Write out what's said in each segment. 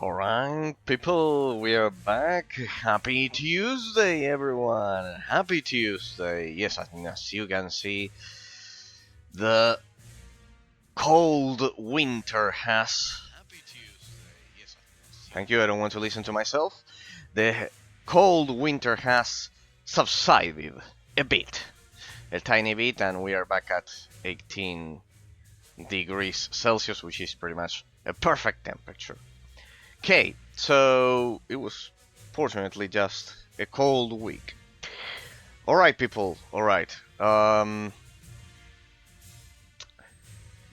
Alright, people, we are back. Happy Tuesday, everyone. Happy Tuesday. Yes, I think as you can see, the cold winter has. Thank you, I don't want to listen to myself. The cold winter has subsided a bit, a tiny bit, and we are back at 18 degrees Celsius, which is pretty much a perfect temperature. Okay, so it was fortunately just a cold week. Alright, people, alright.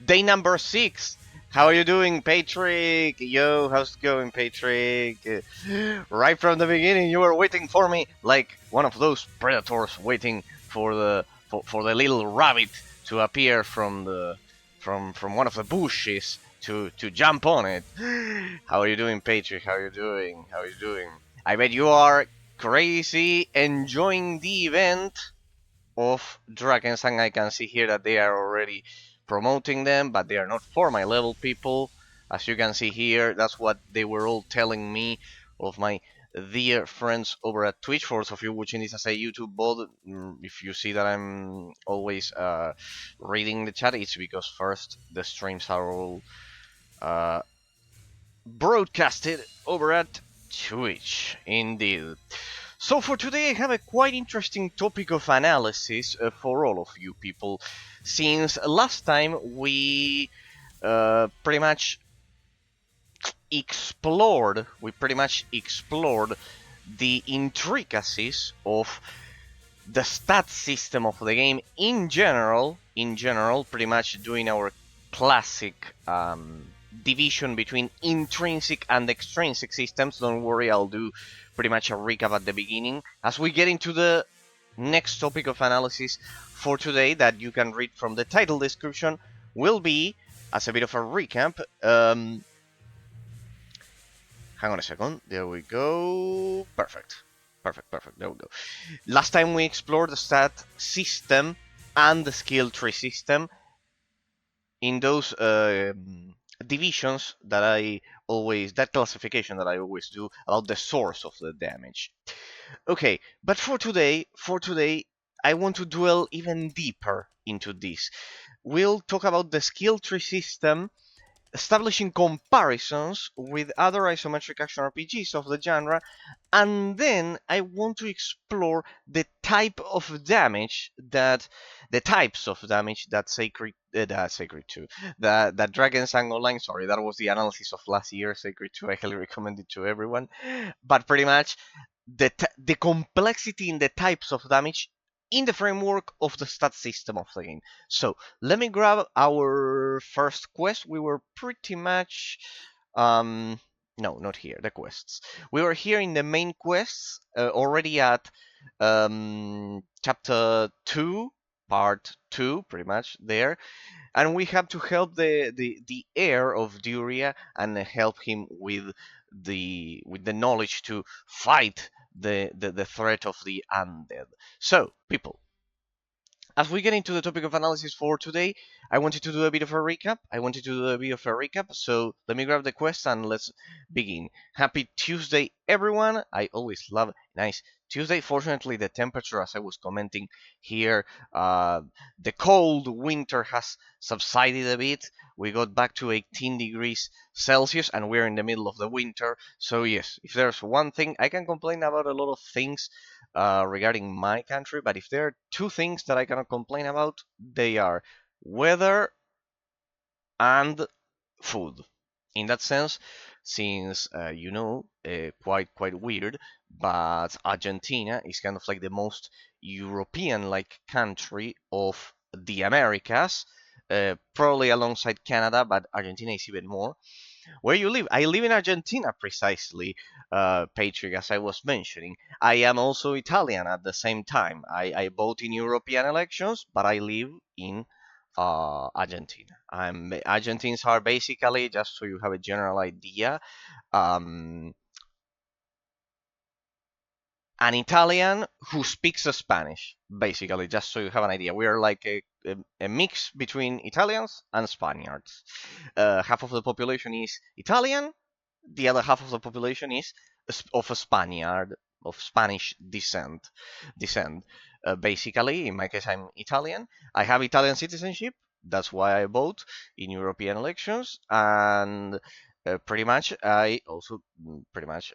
Day number 6. How are you doing, Patrick? Yo, how's it going, Patrick? Right from the beginning, you were waiting for me like one of those predators waiting for the little rabbit to appear from one of the bushes to jump on it. How are you doing, Patrick? How are you doing? How are you doing? I bet you are crazy enjoying the event of Drakensang. I can see here that they are already promoting them, but they are not for my level, people. As you can see here, that's what they were all telling me, of my dear friends over at Twitch. For those of you watching this as a YouTube bot, if you see that I'm always reading the chat, it's because first the streams are all broadcasted over at Twitch, indeed. So for today I have a quite interesting topic of analysis for all of you people, since last time we pretty much explored the intricacies of the stat system of the game in general, pretty much doing our classic division between intrinsic and extrinsic systems. Don't worry, I'll do pretty much a recap at the beginning. As we get into the next topic of analysis for today, that you can read from the title description, will be, as a bit of a recap, hang on a second, there we go, perfect, there we go. Last time we explored the stat system and the skill tree system in those divisions that classification that I always do about the source of the damage. Okay, but for today, I want to dwell even deeper into this. We'll talk about the skill tree system, establishing comparisons with other isometric action RPGs of the genre, and then I want to explore the types of damage that Sacred Sacred 2, that Drakensang Online. Sorry, that was the analysis of last year. Sacred 2, I highly recommend it to everyone. But pretty much the complexity in the types of damage in the framework of the stat system of the game. So let me grab our first quest. We were pretty much no, not here, the quests. We were here in the main quests, already at chapter 2, part 2, pretty much there. And we have to help the heir of Duria and help him with the knowledge to fight the threat of the undead. So, people, as we get into the topic of analysis for today, I wanted to do a bit of a recap. So let me grab the quest and let's begin. Happy Tuesday, everyone. I always love a nice Tuesday. Fortunately, the temperature, as I was commenting here, the cold winter has subsided a bit. We got back to 18 degrees Celsius and we're in the middle of the winter. So yes, if there's one thing, I can complain about a lot of things regarding my country, but if there are two things that I cannot complain about, they are weather and food. In that sense, since quite weird, but Argentina is kind of like the most European-like country of the Americas, probably alongside Canada, but Argentina is even more. Where you live? I live in Argentina, precisely, Patrick, as I was mentioning. I am also Italian at the same time. I vote in European elections, but I live in Argentina. Argentines are basically, just so you have a general idea, um, an Italian who speaks Spanish, basically, just so you have an idea. We are like a mix between Italians and Spaniards. Half of the population is Italian, the other half of the population is of a Spaniard, of Spanish descent. Basically, in my case, I'm Italian. I have Italian citizenship. That's why I vote in European elections, and pretty much I also pretty much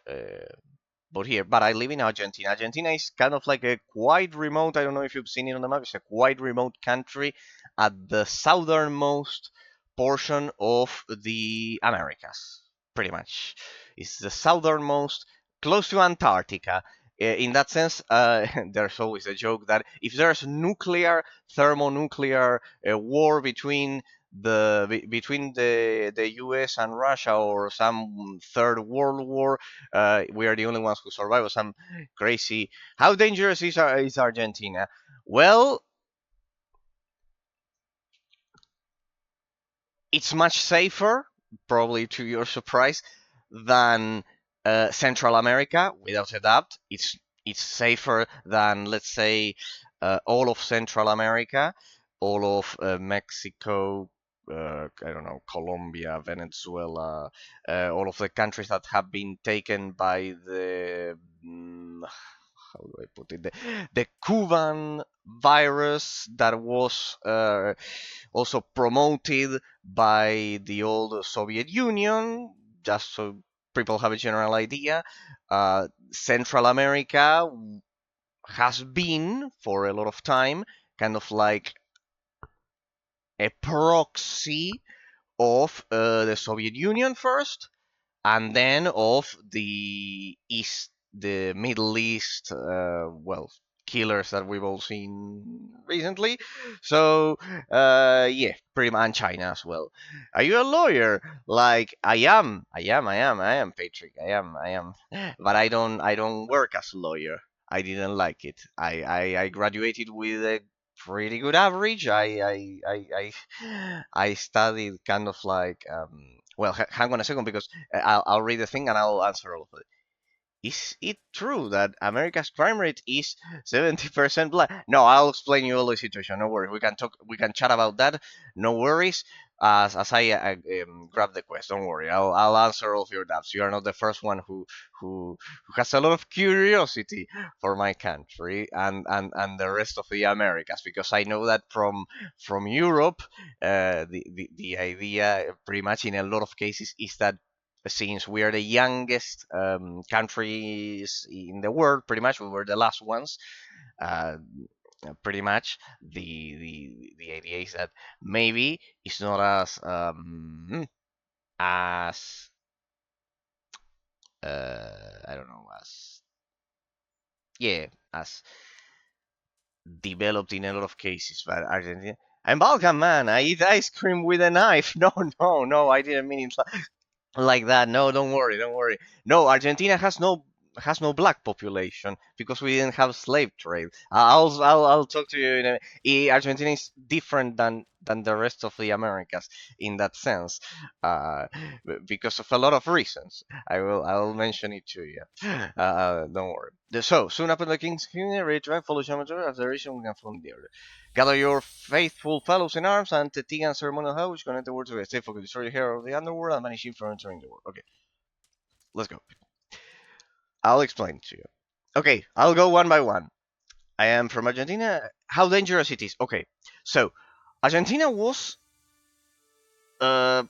vote here. But I live in Argentina. Argentina is kind of like a quite remote. I don't know if you've seen it on the map. It's a quite remote country at the southernmost portion of the Americas. Pretty much, it's the southernmost, close to Antarctica. In that sense, there's always a joke that if there's nuclear, thermonuclear war between the U.S. and Russia, or some third world war, we are the only ones who survive. Or some crazy. How dangerous is Argentina? Well, it's much safer, probably to your surprise, than Central America, without a doubt. It's safer than, let's say, all of Central America, all of Mexico. I don't know, Colombia, Venezuela, all of the countries that have been taken by the how do I put it? The Cuban virus that was also promoted by the old Soviet Union, just so people have a general idea. Central America has been, for a lot of time, kind of like a proxy of the Soviet Union first, and then of the Middle East, well, killers that we've all seen recently. So, yeah, pretty much, and China as well. Are you a lawyer? Like I am, Patrick. I am. But I don't work as a lawyer. I didn't like it. I graduated with a pretty good average. I studied kind of like well, hang on a second, because I'll read the thing and I'll answer all of it. Is it true that America's crime rate is 70% black? No, I'll explain you all the situation. No worries. We can talk. We can chat about that. No worries. As I grab the quest, don't worry. I'll answer all of your doubts. You are not the first one who has a lot of curiosity for my country and the rest of the Americas, because I know that from Europe, the idea pretty much in a lot of cases is that since we are the youngest countries in the world, pretty much we were the last ones. Uh, Pretty much the idea is that maybe it's not as I don't know, as, yeah, as developed in a lot of cases. But Argentina, I'm Balkan man. I eat ice cream with a knife. No, no, no. I didn't mean it like that. No, don't worry, don't worry. No, Argentina has no black population because we didn't have slave trade. I'll talk to you in Argentina is different than the rest of the Americas in that sense, uh, because of a lot of reasons. I'll mention it to you. Don't worry. So soon after the king's funeral, retrieve follow Shamator as the region we can from the order. Gather your faithful fellows in arms and the Teagan ceremonial house, which connect the world to a safe focus, destroy the hero of the underworld and banish him from entering the world. Okay, let's go. I'll explain to you. Okay, I'll go one by one. I am from Argentina. How dangerous it is. Okay, so Argentina was because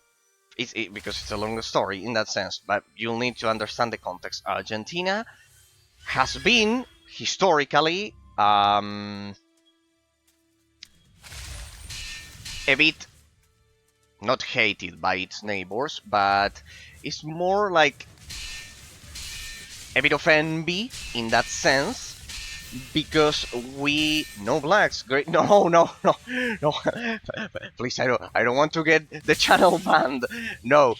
it's a longer story in that sense, but you'll need to understand the context. Argentina has been historically a bit not hated by its neighbors, but it's more like a bit of envy in that sense, because we no blacks great no please, I don't want to get the channel banned. No,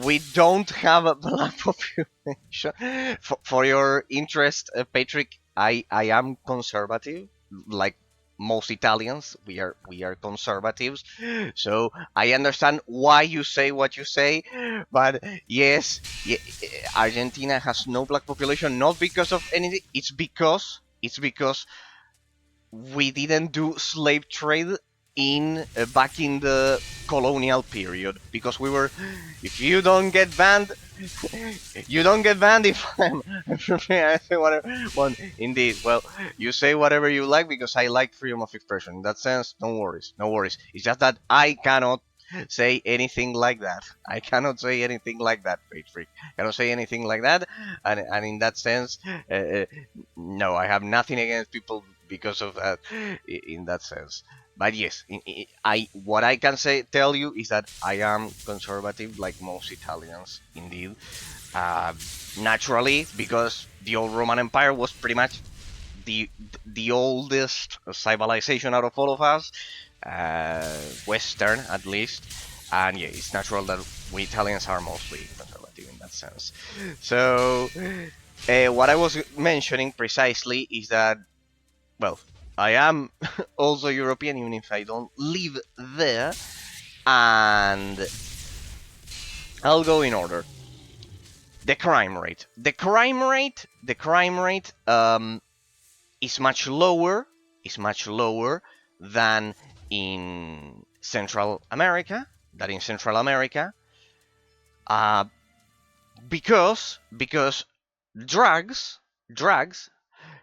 we don't have a black population. For your interest, Patrick, I am conservative, like most Italians. We are conservatives, so I understand why you say what you say. But yes, Argentina has no black population, not because of anything. It's because we didn't do slave trade in back in the colonial period, because we were, if you don't get banned, You don't get banned if I say whatever. Well, indeed, well, you say whatever you like because I like freedom of expression. In that sense, don't worries, no worries. It's just that I cannot say anything like that. I cannot say anything like that, Page Freak. I cannot say anything like that, and in that sense, no, I have nothing against people because of that. In that sense. But yes, I what I can say tell you is that I am conservative, like most Italians, indeed. Uh, Naturally, because the old Roman Empire was pretty much the the oldest civilization out of all of us, Western at least, and yeah, it's natural that we Italians are mostly conservative in that sense. So, what I was mentioning precisely is that, well, I am also European, even if I don't live there, and I'll go in order. The crime rate. The crime rate is much lower. Is much lower than in Central America. Uh, because drugs.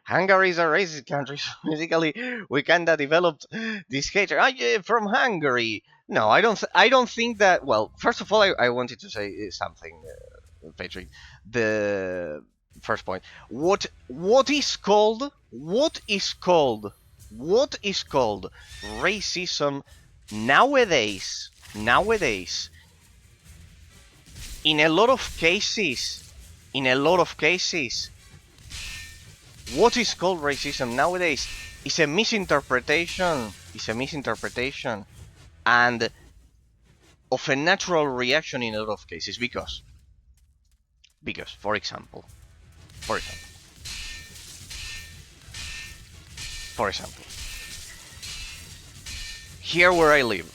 Hungary is a racist country, so basically we kinda developed this hatred. Ah, yeah, from Hungary. No, I don't think that. Well, first of all, I wanted to say something, Patrick. The first point. What is called racism nowadays? Nowadays, in a lot of cases, in a lot of cases, what is called racism nowadays is a misinterpretation. And of a natural reaction in a lot of cases because for example for example here where I live,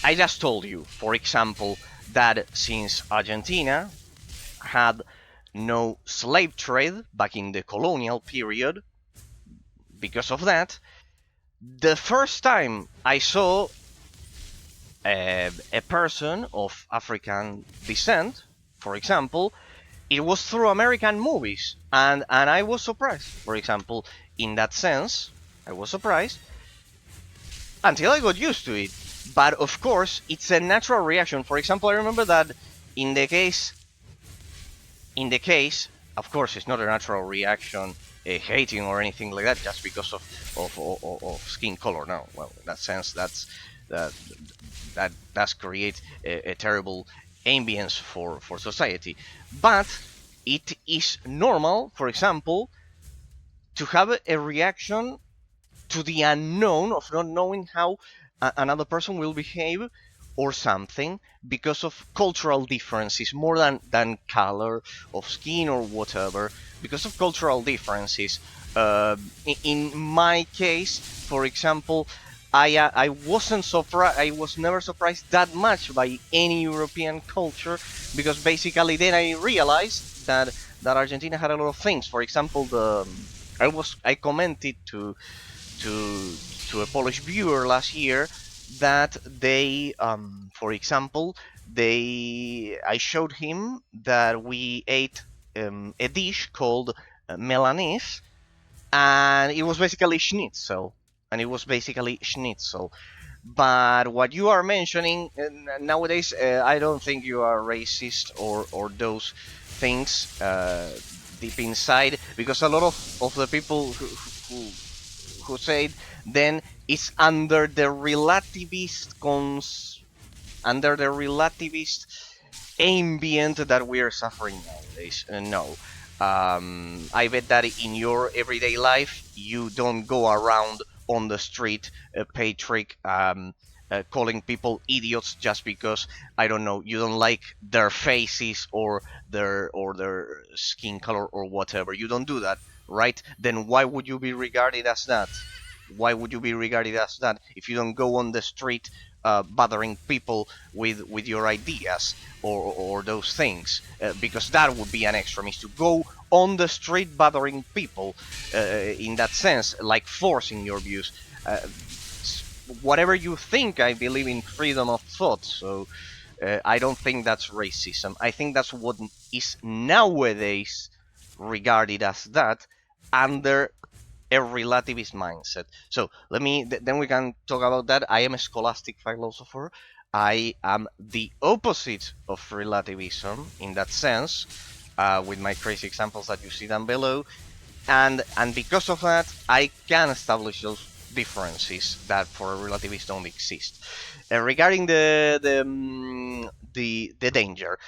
I just told you, for example, that since Argentina had no slave trade back in the colonial period, because of that, the first time I saw a person of African descent, for example, it was through American movies, and I was surprised. For example, in that sense, I was surprised until I got used to it. But of course, it's a natural reaction. For example, I remember that in the case, of course, it's not a natural reaction, hating or anything like that, just because of skin color. No, well, in that sense, that that does create a terrible ambience for society. But it is normal, for example, to have a reaction to the unknown of not knowing how another person will behave or something because of cultural differences more than color of skin or whatever, because of cultural differences. In my case, for example, I wasn't surprised. I was never surprised that much by any European culture, because basically then I realized that Argentina had a lot of things. For example, I commented to to a Polish viewer last year that they, for example, I showed him that we ate a dish called Milanese, and it was basically schnitzel. But what you are mentioning nowadays, I don't think you are racist or those things deep inside, because a lot of the people who said then it's under the relativist ambient that we are suffering nowadays. No. I bet that in your everyday life you don't go around on the street, Patrick, calling people idiots just because, I don't know, you don't like their faces or their skin color or whatever. You don't do that, right? Then why would you be regarded as that? If you don't go on the street bothering people with your ideas or those things? Because that would be an extremist, to go on the street bothering people in that sense, like forcing your views. Whatever you think, I believe in freedom of thought. So I don't think that's racism. I think that's what is nowadays regarded as that under a relativist mindset. So then we can talk about that. I am a scholastic philosopher. I am the opposite of relativism in that sense, with my crazy examples that you see down below, and because of that, I can establish those differences that for relativists don't exist. Regarding the danger,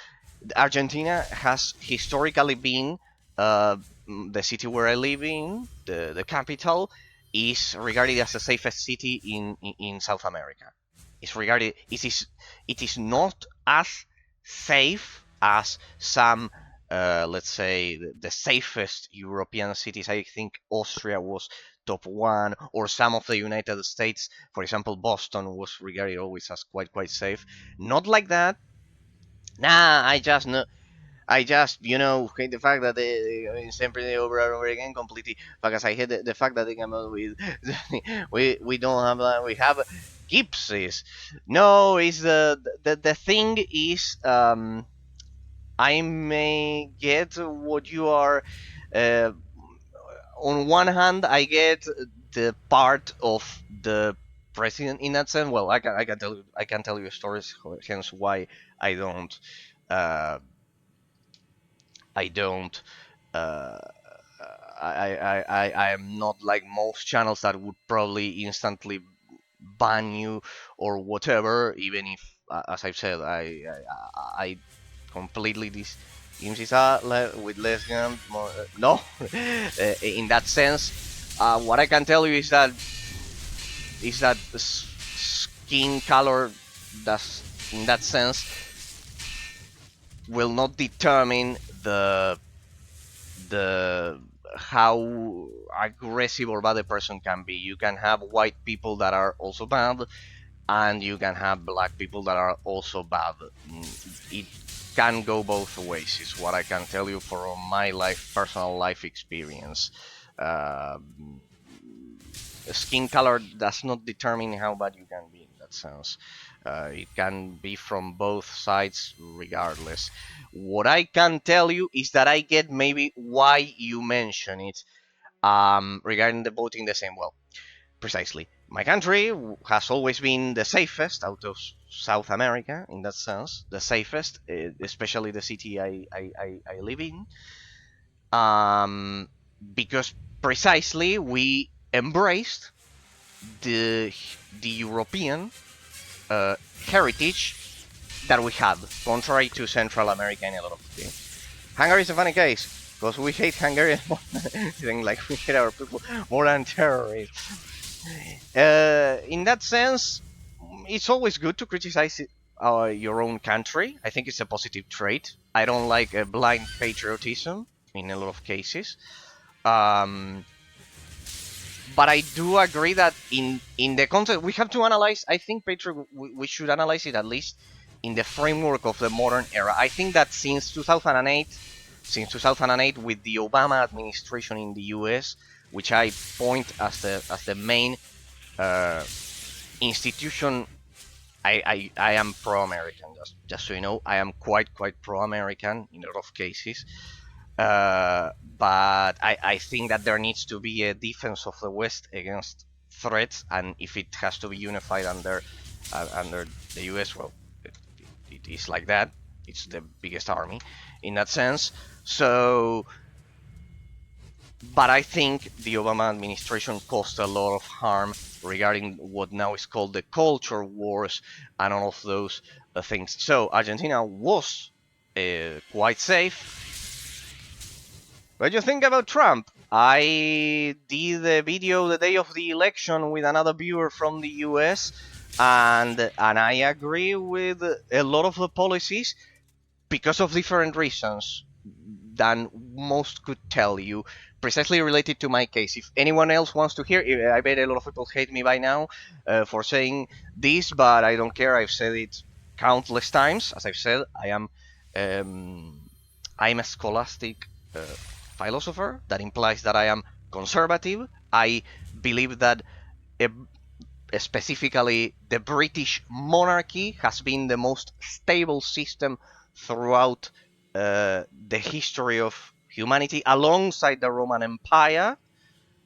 Argentina has historically been the city where I live in, the capital, is regarded as the safest city in South America. It's regarded it is not as safe as some let's say the safest European cities. I think Austria was top one, or some of the United States, for example, Boston was regarded always as quite safe. Not like that. Nah, I just, hate the fact that sempre over and over again completely, because I hate the fact that they come out with we don't have we have gypsies. No, is the thing is I may get what you are. Uh, on one hand, I get the part of the president in that sense. Well, I can tell you stories, hence why I don't. Uh, I don't. Uh, I am not like most channels that would probably instantly ban you or whatever. Even if, as I've said, I completely with lesbian. No, in that sense, what I can tell you is that skin color does, in that sense, will not determine the how aggressive or bad a person can be. You can have white people that are also bad, and you can have black people that are also bad. It can go both ways, is what I can tell you from my personal life experience. Uh, Skin color does not determine how bad you can be in that sense. It can be from both sides regardless. What I can tell you is that I get maybe why you mention it, regarding the voting the same. Well, precisely. My country has always been the safest out of South America in that sense, the safest, especially the city I live in, um, because precisely we embraced the the European heritage that we have, contrary to Central America in a lot of things. Hungary is a funny case because we hate Hungarians more than like we hate our people more than terrorists. In that sense, it's always good to criticize your own country. I think it's a positive trait. I don't like blind patriotism in a lot of cases. Um, but I do agree that in the context we have to analyze. I think we should analyze it at least in the framework of the modern era. I think that since 2008, with the Obama administration in the U.S., which I point as the main institution, I am pro-American. Just so you know, I am quite pro-American in a lot of cases. But I think that there needs to be a defense of the West against threats, and if it has to be unified under the U.S., well, it is like that. It's the biggest army in that sense. So, but I think the Obama administration caused a lot of harm regarding what now is called the culture wars and all of those things. So Argentina was quite safe. What do you think about Trump? I did a video the day of the election with another viewer from the US, and I agree with a lot of the policies because of different reasons than most could tell you, precisely related to my case. If anyone else wants to hear, I bet a lot of people hate me by now for saying this, but I don't care. I've said it countless times. As I've said, I'm a scholastic philosopher. That implies that I am conservative. I believe that specifically the British monarchy, has been the most stable system throughout the history of humanity, alongside the Roman Empire.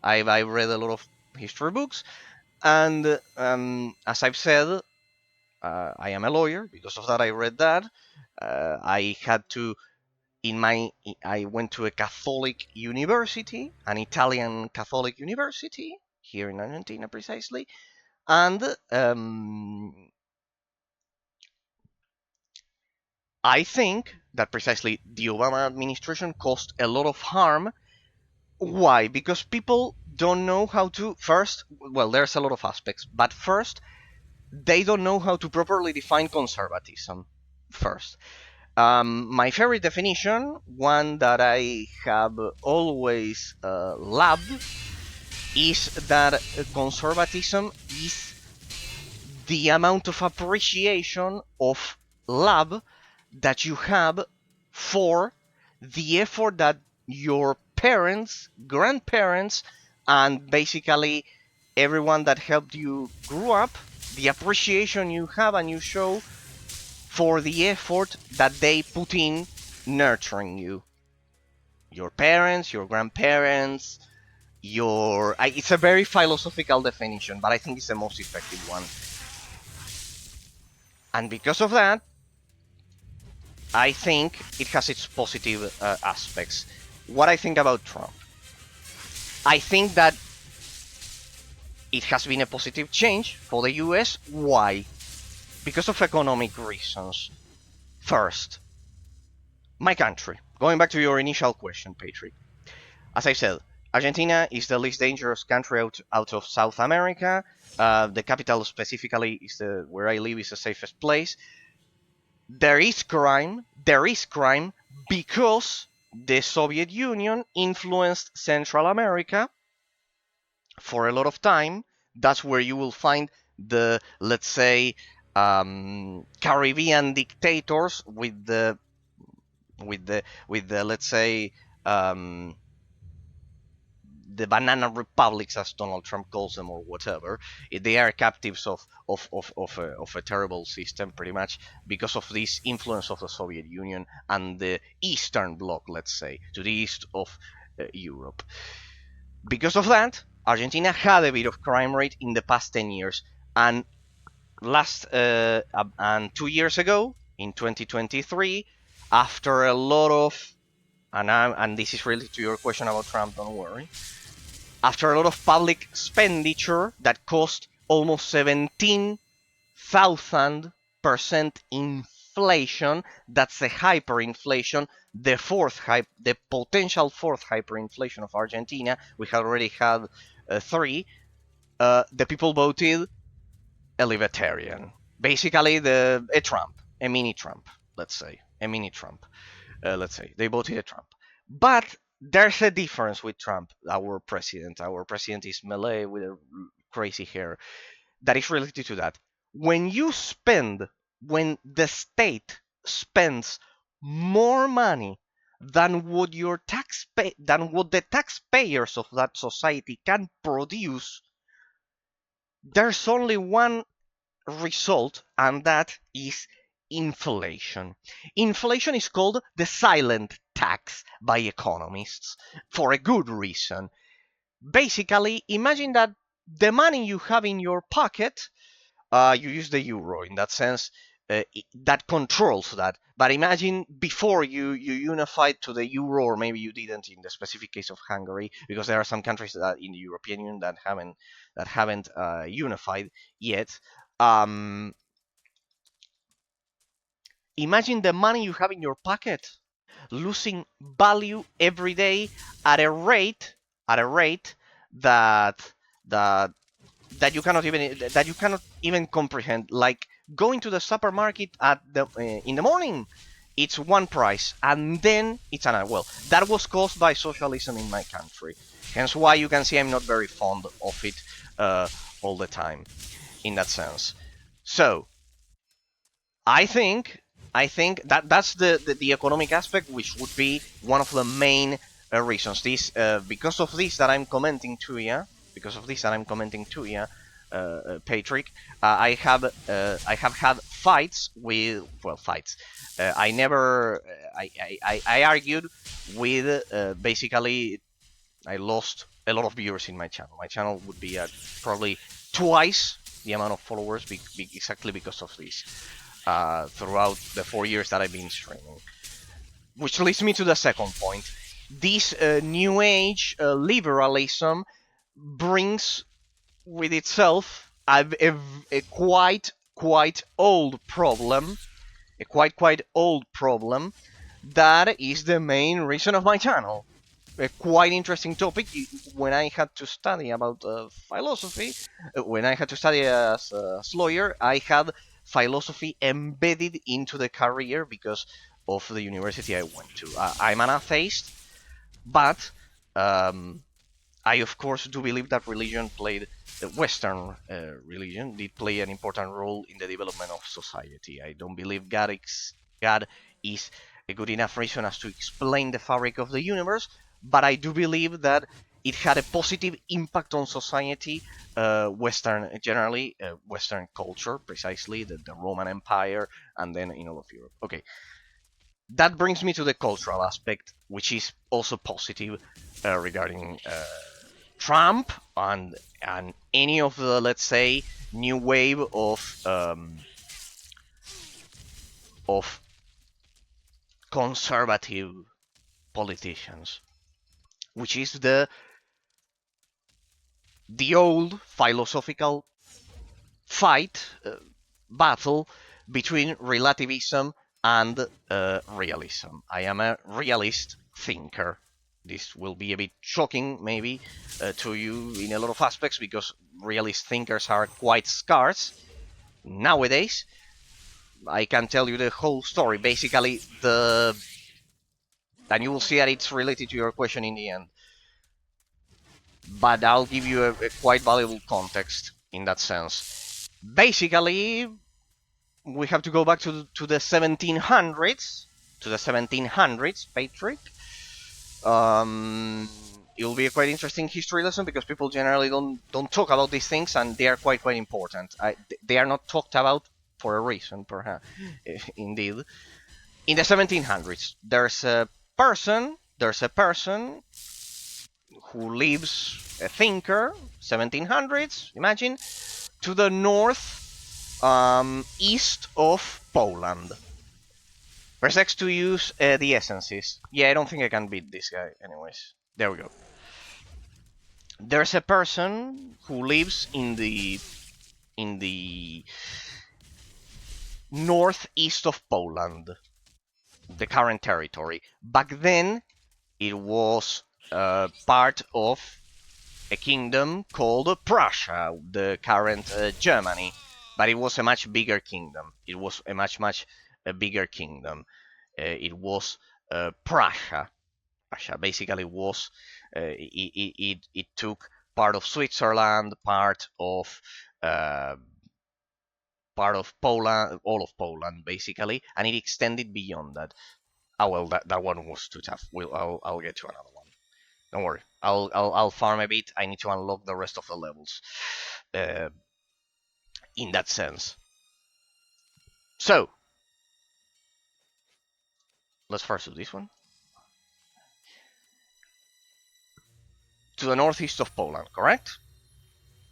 I read a lot of history books, and as I've said, I am a lawyer. Because of that, I read that. I had to I went to a Catholic university, an Italian Catholic university here in Argentina, precisely, and I think that precisely the Obama administration caused a lot of harm. Why? Because people don't know how to first. Well, there's a lot of aspects, but first, they don't know how to properly define conservatism. First, my favorite definition, one that I have always loved, is that conservatism is the amount of appreciation of love that you have for the effort that your parents, grandparents, and basically everyone that helped you grow up, the appreciation you have and you show for the effort that they put in nurturing you. Your parents, your grandparents, it's a very philosophical definition, but I think it's the most effective one. And because of that, I think it has its positive aspects. What I think about Trump, I think that it has been a positive change for the US. Why? Because of economic reasons. First, my country. Going back to your initial question, Patrick. As I said, Argentina is the least dangerous country out of South America. The capital specifically is where I live is the safest place. There is crime because the Soviet Union influenced Central America for a lot of time. That's where you will find the, let's say, Caribbean dictators with the let's say, the banana republics, as Donald Trump calls them, or whatever. They are captives of a terrible system, pretty much, because of this influence of the Soviet Union and the Eastern Bloc, let's say, to the east of Europe. Because of that, Argentina had a bit of crime rate in the past 10 years, and 2 years ago, in 2023, after a lot of, and this is related to your question about Trump, don't worry. After a lot of public expenditure that cost almost 17,000% inflation, that's a hyperinflation, the potential fourth hyperinflation of Argentina. We have already had three. The people voted a libertarian, basically a mini Trump, let's say, a mini Trump. Let's say they voted a Trump, but there's a difference with Trump, our president. Our president is Malay with a crazy hair. That is related to that. When the state spends more money than what the taxpayers of that society can produce, there's only one result, and that is inflation. Inflation is called the silent tax by economists for a good reason. Basically, imagine that the money you have in your pocket, you use the euro in that sense, that controls that. But imagine before you unified to the euro, or maybe you didn't in the specific case of Hungary, because there are some countries that in the European Union that haven't unified yet. Imagine the money you have in your pocket losing value every day at a rate that that you cannot even comprehend. Like going to the supermarket in the morning, it's one price, and then it's another. Well, that was caused by socialism in my country. Hence why you can see I'm not very fond of it all the time in that sense. So I think that's the economic aspect, which would be one of the main reasons. Because of this that I'm commenting to you, Patrick, I have had fights with, well, fights. I never I argued with basically I lost a lot of viewers in my channel. My channel would be at probably twice the amount of followers exactly because of this throughout the 4 years that I've been streaming. Which leads me to the second point. This new age liberalism brings with itself a quite old problem, a quite old problem that is the main reason of my channel. A quite interesting topic. When I had to study about philosophy, when I had to study as a lawyer, I had philosophy embedded into the career because of the university I went to. I'm an atheist, but I of course do believe that religion played, Western religion did play an important role in the development of society. I don't believe God is a good enough reason as to explain the fabric of the universe, but I do believe that it had a positive impact on society, Western culture, precisely, the Roman Empire, and then in all of Europe. Okay, that brings me to the cultural aspect, which is also positive regarding Trump and any of the, let's say, new wave of conservative politicians, which is the old philosophical fight, battle between relativism and realism. I am a realist thinker. This will be a bit shocking, maybe, to you in a lot of aspects, because realist thinkers are quite scarce nowadays. I can tell you the whole story. Basically, and you will see that it's related to your question in the end. But I'll give you a quite valuable context in that sense. Basically, we have to go back to the 1700s. To the 1700s, Patrick. It will be a quite interesting history lesson because people generally don't talk about these things, and they are quite important. They are not talked about for a reason, perhaps. Indeed, in the 1700s, there's a person who lives, a thinker, 1700s. Imagine, to the north, east of Poland. Press to use the essences. Yeah, I don't think I can beat this guy. Anyways, there we go. There's a person who lives in the northeast of Poland, the current territory. Back then, it was part of a kingdom called Prussia, the current Germany, but it was a much bigger kingdom. It was a much bigger kingdom. It was Prussia. Prussia basically was it took part of Switzerland, part of Poland, all of Poland basically, and it extended beyond that. Oh well, that one was too tough. I'll get to another one. Don't worry. I'll farm a bit. I need to unlock the rest of the levels. In that sense. So let's first do this one. To the northeast of Poland, correct?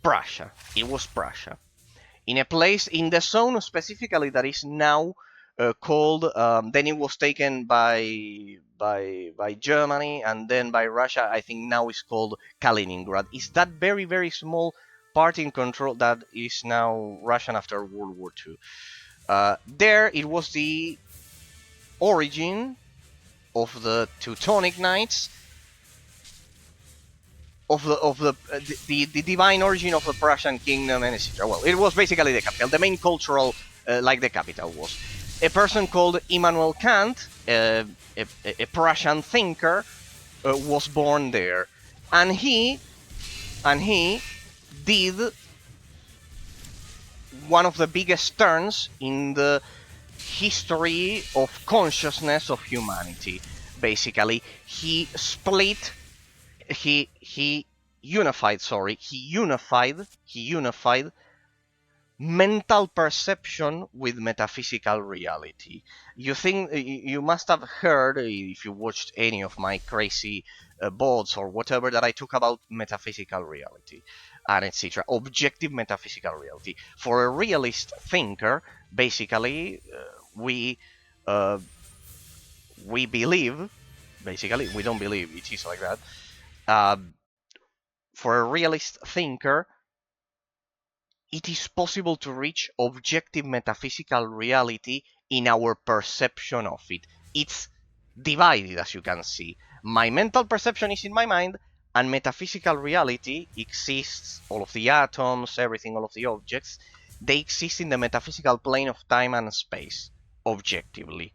Prussia. It was Prussia. In a place in the zone specifically that is now called. Then it was taken by Germany and then by Russia. I think now it's called Kaliningrad. It's that very small part in control that is now Russian after World War II. There it was the origin of the Teutonic Knights, of the divine origin of the Prussian kingdom, and etc. Well, it was basically the capital, the main cultural, like the capital was. A person called Immanuel Kant, a Prussian thinker, was born there, and he did one of the biggest turns in the history of consciousness of humanity. Basically, he split. He unified mental perception with metaphysical reality. You must have heard, if you watched any of my crazy boards or whatever, that I talk about metaphysical reality and etc. Objective metaphysical reality. For a realist thinker, basically, uh, we believe. Basically, we don't believe it is like that. Uh, for a realist thinker, it is possible to reach objective metaphysical reality in our perception of it. It's divided, as you can see. My mental perception is in my mind, and metaphysical reality exists. All of the atoms, everything, all of the objects, they exist in the metaphysical plane of time and space, objectively.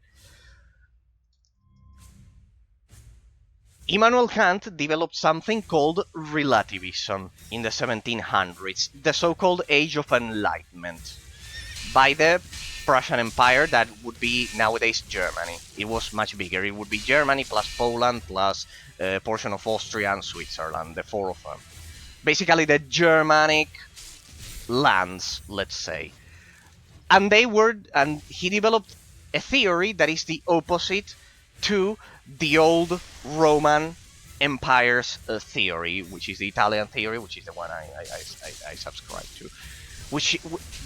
Immanuel Kant developed something called relativism in the 1700s, the so-called Age of Enlightenment, by the Prussian Empire that would be nowadays Germany. It was much bigger. It would be Germany plus Poland plus a portion of Austria and Switzerland, the four of them. Basically the Germanic lands, let's say. And he developed a theory that is the opposite to the old Roman Empire's theory, which is the Italian theory, which is the one I subscribe to.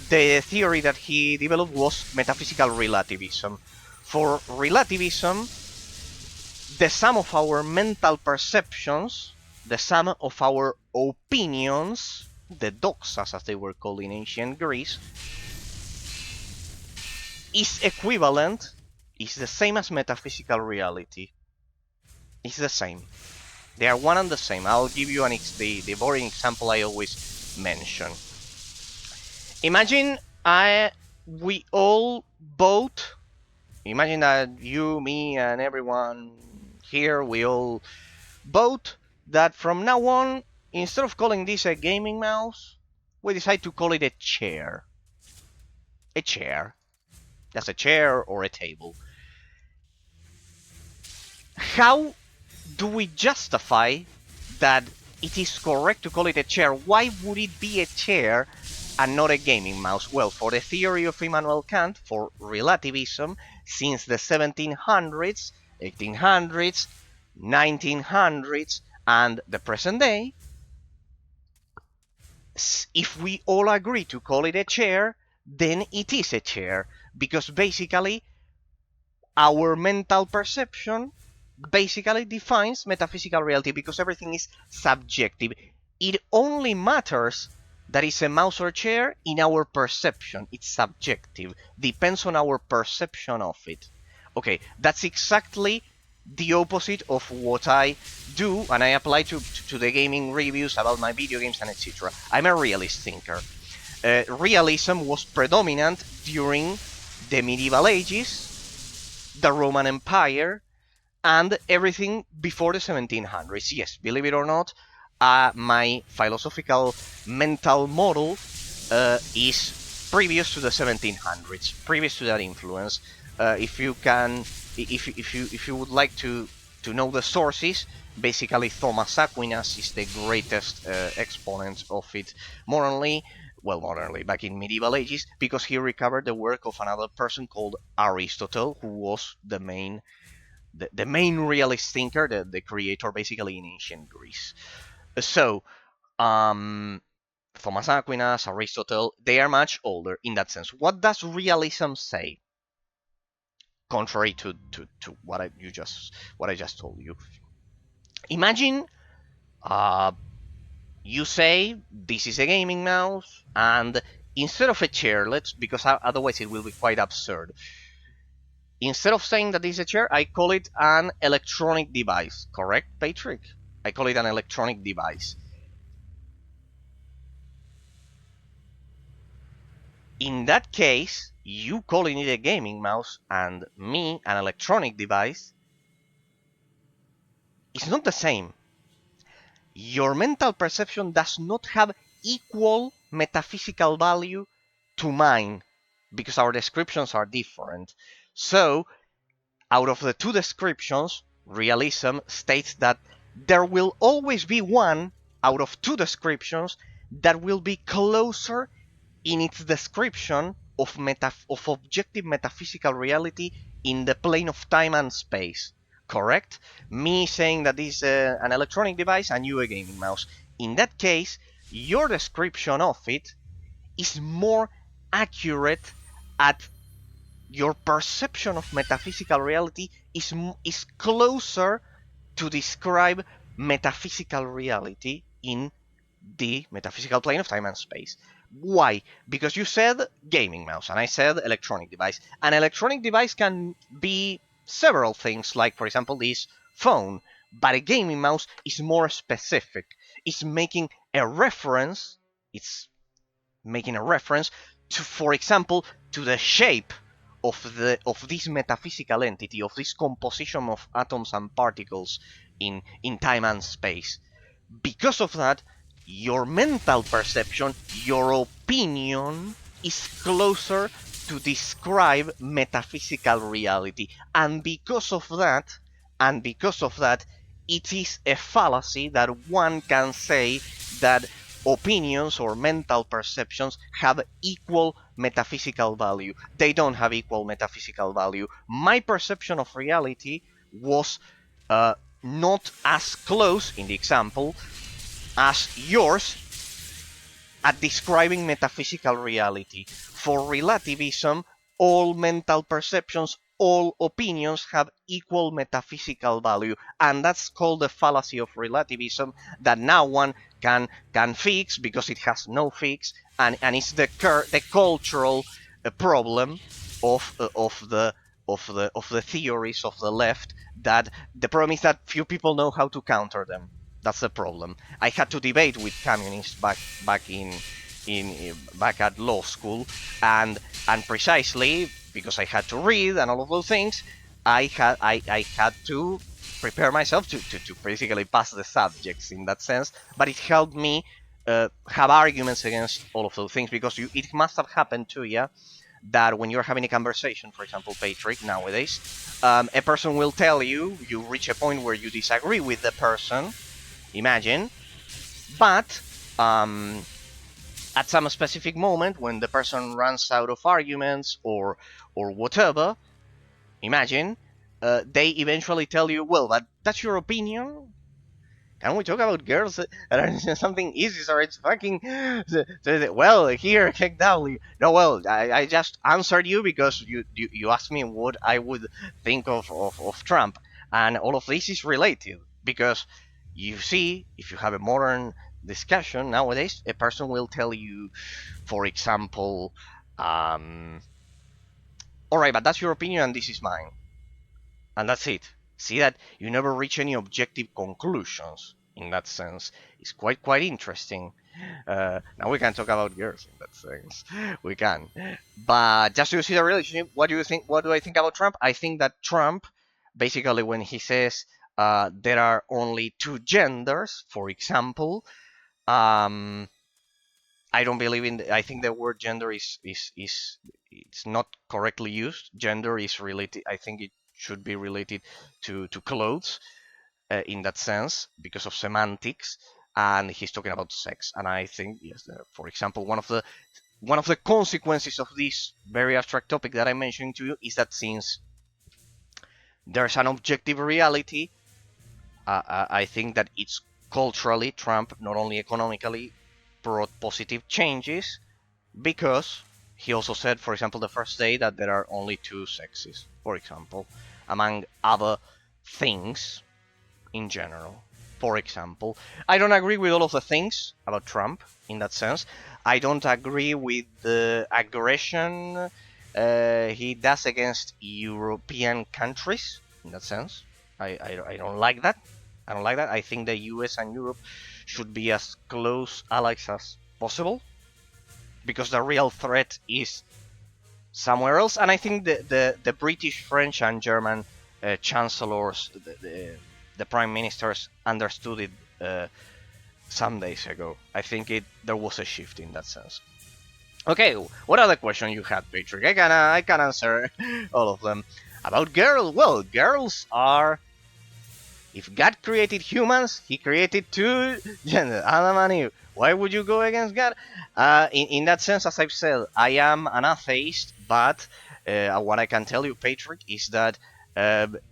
The theory that he developed was metaphysical relativism. For relativism, the sum of our mental perceptions, the sum of our opinions, the doxas as they were called in ancient Greece, is equivalent, is the same as metaphysical reality. It's the same. They are one and the same. I'll give you the boring example I always mention. Imagine we all vote. Imagine that you, me, and everyone here, we all vote that from now on, instead of calling this a gaming mouse, we decide to call it a chair. A chair. That's a chair or a table. How do we justify that it is correct to call it a chair? Why would it be a chair and not a gaming mouse? Well, for the theory of Immanuel Kant, for relativism, since the 1700s, 1800s, 1900s, and the present day, if we all agree to call it a chair, then it is a chair, because basically our mental perception basically defines metaphysical reality, because everything is subjective. It only matters that it's a mouse or chair in our perception. It's subjective, depends on our perception of it. Okay, that's exactly the opposite of what I do, and I apply to the gaming reviews about my video games and etc. I'm a realist thinker. Realism was predominant during the medieval ages, the Roman Empire, and everything before the 1700s. Yes, believe it or not, my philosophical mental model is previous to the 1700s, previous to that influence. If you would like to know the sources, basically Thomas Aquinas is the greatest exponent of it modernly, back in medieval ages, because he recovered the work of another person called Aristotle, who was the main realist thinker, the creator basically in ancient Greece. So, Thomas Aquinas, Aristotle, they are much older in that sense. What does realism say? Contrary to what I just told you. Imagine you say this is a gaming mouse, and instead of a chair, because otherwise it will be quite absurd. Instead of saying that this is a chair, I call it an electronic device. Correct, Patrick? I call it an electronic device. In that case, you calling it a gaming mouse and me an electronic device is not the same. Your mental perception does not have equal metaphysical value to mine, because our descriptions are different. So, out of the two descriptions, realism states that there will always be one out of two descriptions that will be closer in its description of objective metaphysical reality in the plane of time and space. Correct? Me saying that this is an electronic device and you a gaming mouse. In that case, your description of it is more accurate at your perception of metaphysical reality is closer to describe metaphysical reality in the metaphysical plane of time and space. Why? Because you said gaming mouse and I said electronic device. An electronic device can be several things, like for example this phone, but a gaming mouse is more specific. It's making a reference. It's making a reference to, for example, to the shape of this metaphysical entity, of this composition of atoms and particles in time and space. Because of that, your mental perception, your opinion, is closer to describe metaphysical reality. And because of that, it is a fallacy that one can say that opinions or mental perceptions have equal metaphysical value. They don't have equal metaphysical value. My perception of reality was not as close in the example as yours at describing metaphysical reality. For relativism, all mental perceptions, all opinions have equal metaphysical value, and that's called the fallacy of relativism that now one can fix because it has no fix, and it's the cultural problem of the theories of the left, that the problem is that few people know how to counter them. That's the problem. I had to debate with communists back at law school, and precisely because I had to read and all of those things, I had to prepare myself to basically pass the subjects in that sense. But it helped me have arguments against all of those things, because it must have happened to you that when you're having a conversation, for example, Patrick, nowadays, a person will tell you reach a point where you disagree with the person. Imagine, but at some specific moment when the person runs out of arguments or whatever, imagine, they eventually tell you, well, that's your opinion. Can we talk about girls? Something easy, so it's fucking... Well, here, check down. No, well, I just answered you because you asked me what I would think of Trump. And all of this is related, because you see, if you have a modern discussion nowadays, a person will tell you, for example, all right, but that's your opinion and this is mine. And that's it. See that you never reach any objective conclusions in that sense. It's quite interesting. Now we can talk about girls in that sense. We can. But just to see the relationship, what do you think? What do I think about Trump? I think that Trump, basically, when he says there are only two genders, for example, I don't believe in. I think the word gender is it's not correctly used. Gender is related. I think it should be related to clothes in that sense, because of semantics. And he's talking about sex. And I think, yes, for example, one of the consequences of this very abstract topic that I'm mentioning to you is that since there's an objective reality, I think that it's culturally, Trump, not only economically, brought positive changes, because he also said, for example, the first day that there are only two sexes, for example, among other things in general. For example, I don't agree with all of the things about Trump in that sense. I don't agree with the aggression he does against European countries in that sense. I don't like that. I don't like that. I think the US and Europe should be as close allies as possible, because the real threat is somewhere else. And I think the British, French, and German chancellors, the prime ministers, understood it some days ago. I think there was a shift in that sense. Okay, what other question you had, Patrick? I can answer all of them. About girls, well, girls are If God created humans, He created two genders, Adam and Eve. Why would you go against God? In that sense, as I've said, I am an atheist, but what I can tell you, Patrick, is that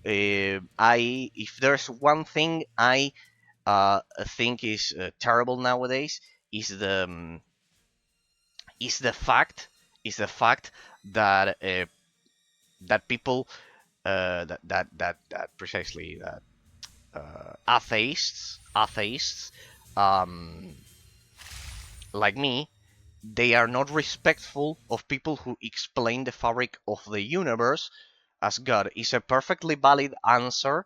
if there's one thing I think is terrible nowadays, is the fact that that people that precisely that atheists um, like me, they are not respectful of people who explain the fabric of the universe as God. Is a perfectly valid answer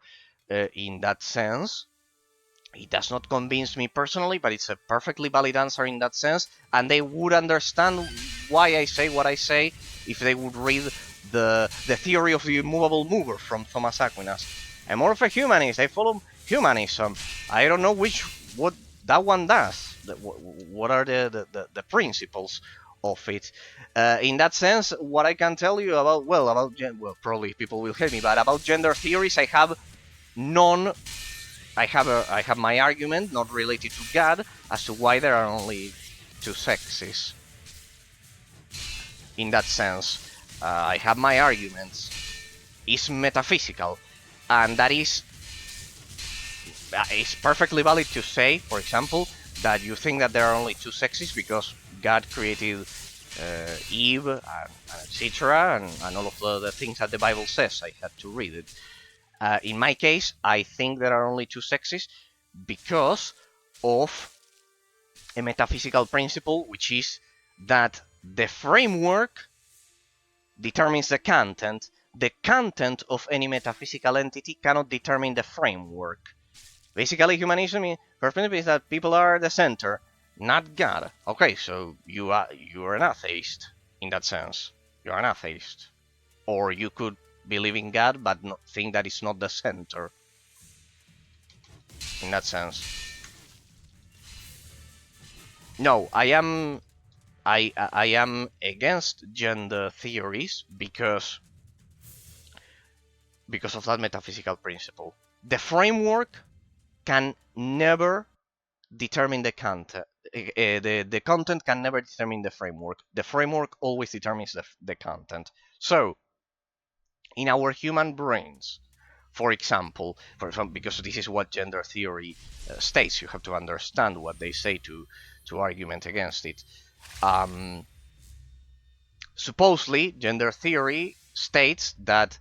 in that sense. It does not convince me personally, but it's a perfectly valid answer in that sense, and they would understand why I say what I say if they would read the theory of the immovable mover from Thomas Aquinas. I'm more of a humanist. I follow humanism. I don't know what that one does. What are the principles of it? In that sense, what I can tell you about probably people will hate me, but about gender theories, I have none. I have my argument, not related to God, as to why there are only two sexes. In that sense, I have my arguments. It's metaphysical, and that is it's perfectly valid to say, for example, that you think that there are only two sexes because God created Eve and etc. and all of the things that the Bible says. I had to read it. In my case, I think there are only two sexes because of a metaphysical principle, which is that the framework determines the content. The content of any metaphysical entity cannot determine the framework. Basically, humanism, first principle is that people are the center, not God. Okay, so you are an atheist in that sense. You are an atheist, or you could believe in God but not think that it's not the center. In that sense, no, I am against gender theories because of that metaphysical principle. The framework can never determine the content. The content can never determine the framework. The framework always determines the content. So, in our human brains, for example, because this is what gender theory states, you have to understand what they say to argument against it. Supposedly, gender theory states that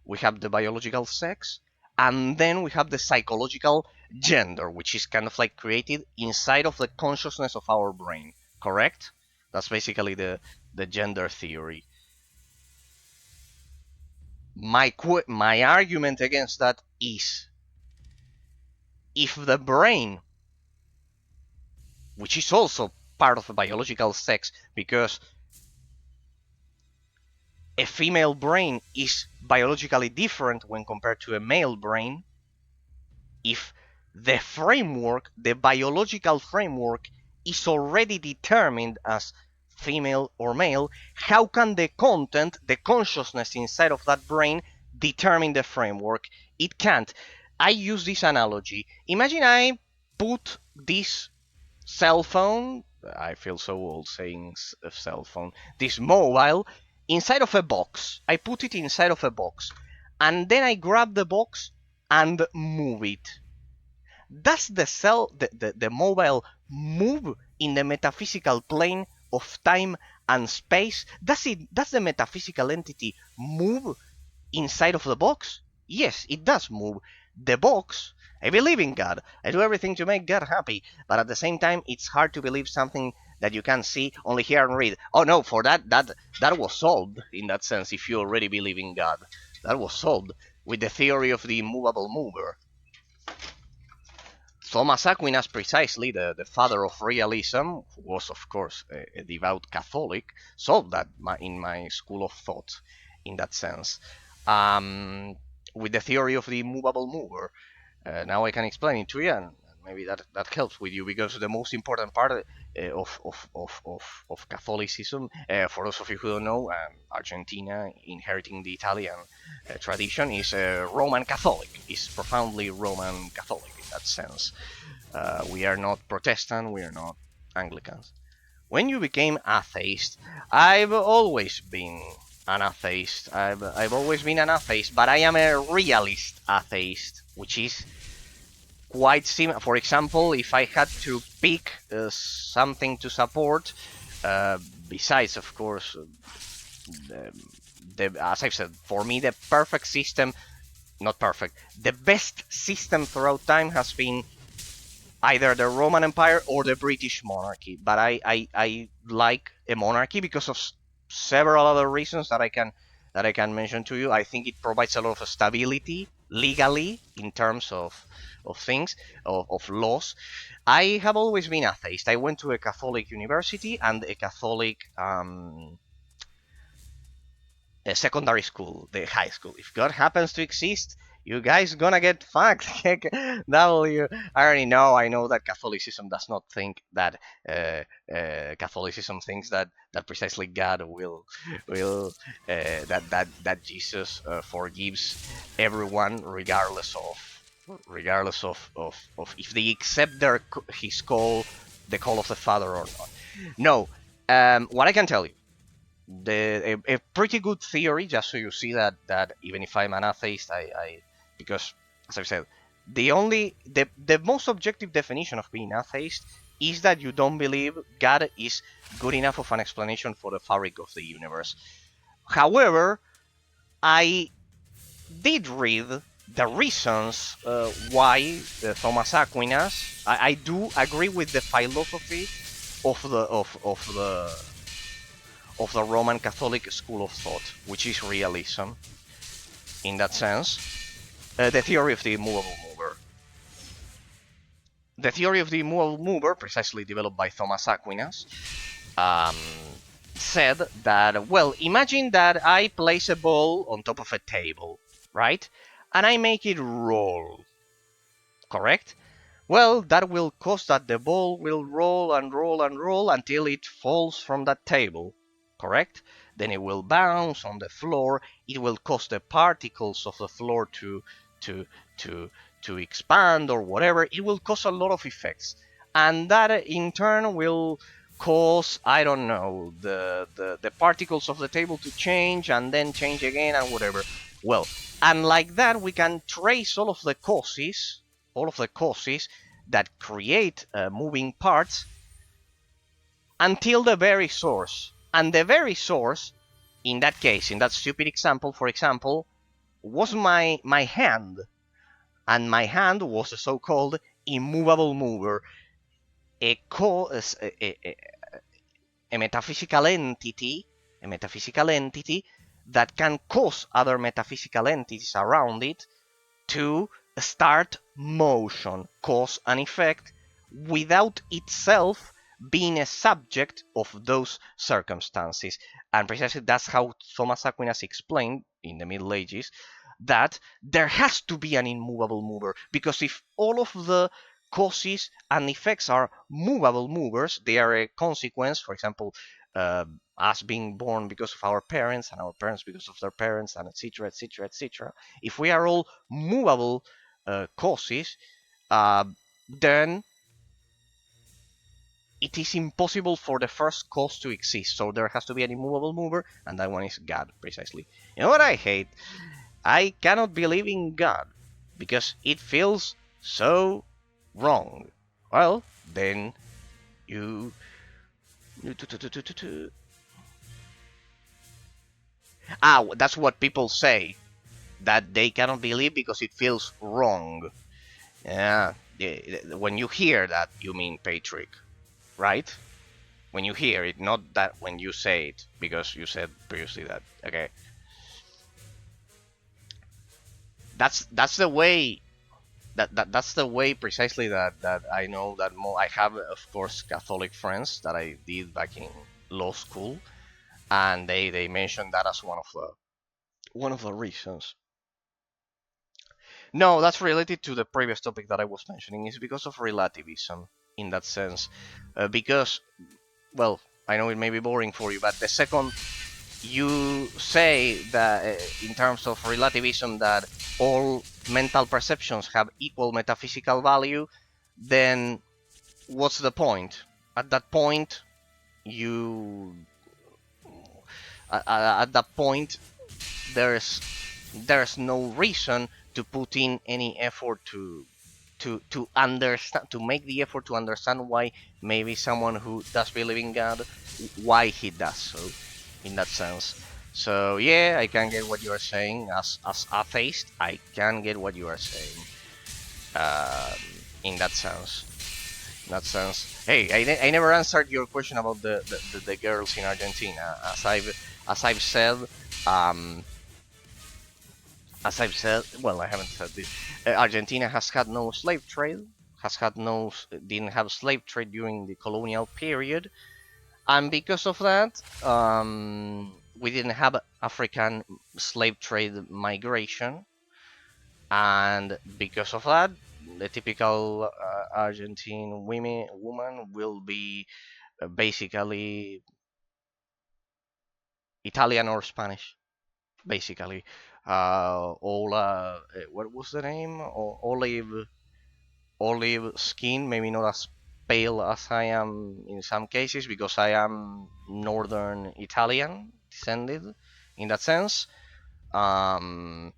we have the biological sex, and then we have the psychological gender, which is kind of like created inside of the consciousness of our brain. Correct? That's basically the gender theory. My argument against that is, if the brain, which is also part of the biological sex, because a female brain is biologically different when compared to a male brain, if the framework, the biological framework, is already determined as female or male, how can the content, the consciousness inside of that brain, determine the framework? It can't. I use this analogy. Imagine I put this cell phone, I feel so old saying cell phone, this mobile, inside of a box. I put it inside of a box, and then I grab the box and move it. Does the mobile move in the metaphysical plane of time and space? Does the metaphysical entity move inside of the box? Yes, it does move. The box, I believe in God. I do everything to make God happy, but at the same time, it's hard to believe something that you can see, only hear and read. Oh no, for that was solved in that sense. If you already believe in God, that was solved with the theory of the immovable mover. Thomas Aquinas, precisely the father of realism, who was of course a devout Catholic, solved that in my school of thought in that sense. With the theory of the immovable mover. Now I can explain it to you, and maybe that helps with you, because the most important part of Catholicism, for those of you who don't know, Argentina inheriting the Italian tradition is Roman Catholic, is profoundly Roman Catholic in that sense. We are not Protestant, we are not Anglicans. When you became atheist, I've always been an atheist. I've always been an atheist, but I am a realist atheist, which is quite similar. For example, if I had to pick something to support, besides, of course, as I've said, for me, the perfect system, not perfect, the best system throughout time has been either the Roman Empire or the British monarchy. But I like a monarchy because of several other reasons that I can mention to you. I think it provides a lot of stability legally in terms of things, of laws. I have always been atheist. I went to a Catholic university and a Catholic a secondary school, the high school. If God happens to exist, you guys gonna get fucked. W. I already know. I know that Catholicism does not think that Catholicism thinks that precisely God will that Jesus forgives everyone regardless of if they accept his call, the call of the Father or not. No. What I can tell you, a pretty good theory, just so you see that even if I'm an atheist, I because, as I've said, the most objective definition of being atheist is that you don't believe God is good enough of an explanation for the fabric of the universe. However, I did read the reasons why Thomas Aquinas. I do agree with the philosophy of the Roman Catholic school of thought, which is realism in that sense. The theory of the immovable mover. The theory of the immovable mover, precisely developed by Thomas Aquinas, said that, well, imagine that I place a ball on top of a table, right? And I make it roll, correct? Well, that will cause that the ball will roll and roll and roll until it falls from that table, correct? Then it will bounce on the floor. It will cause the particles of the floor to to to expand or whatever. It will cause a lot of effects, and that in turn will cause, I don't know, the particles of the table to change and then change again and whatever. Well, and like that we can trace all of the causes that create moving parts until the very source. And the very source, in that case, in that stupid example, for example, was my hand. And my hand was a so-called immovable mover, a metaphysical entity, that can cause other metaphysical entities around it to start motion, cause and effect, without itself being a subject of those circumstances. And precisely that's how Thomas Aquinas explained in the Middle Ages that there has to be an immovable mover, because if all of the causes and effects are movable movers, they are a consequence. For example, us being born because of our parents, and our parents because of their parents, and etc., etc., etc. If we are all movable causes, then it is impossible for the first cause to exist. So there has to be an immovable mover, and that one is God, precisely. You know what I hate? I cannot believe in God because it feels so wrong. Well, then you. That's what people say. That they cannot believe because it feels wrong. Yeah, when you hear that, you mean Patrick, right? When you hear it, not that when you say it, because you said previously that. Okay, that's the way. That's the way precisely that I know that I have, of course, Catholic friends that I did back in law school, and they mentioned that as one of the reasons. No, that's related to the previous topic that I was mentioning. It's because of relativism in that sense. Because, well, I know it may be boring for you, but the second you say that in terms of relativism that all mental perceptions have equal metaphysical value, then what's the point? At that point, you at that point there's there's no reason to put in any effort to understand, to make the effort to understand why maybe someone who does believe in God, why he does so, in that sense. So yeah, I can get what you are saying. As atheist, I can get what you are saying. Um, in that sense. In that sense. Hey, I never answered your question about the girls in Argentina. As I've said, um, well, I haven't said this. Argentina has had no slave trade, has had no, didn't have slave trade during the colonial period, and because of that, we didn't have African slave trade migration, and because of that, the typical Argentine woman will be basically Italian or Spanish, basically. What was the name? Olive skin, maybe not as pale as I am in some cases because I am northern Italian descended in that sense. Um,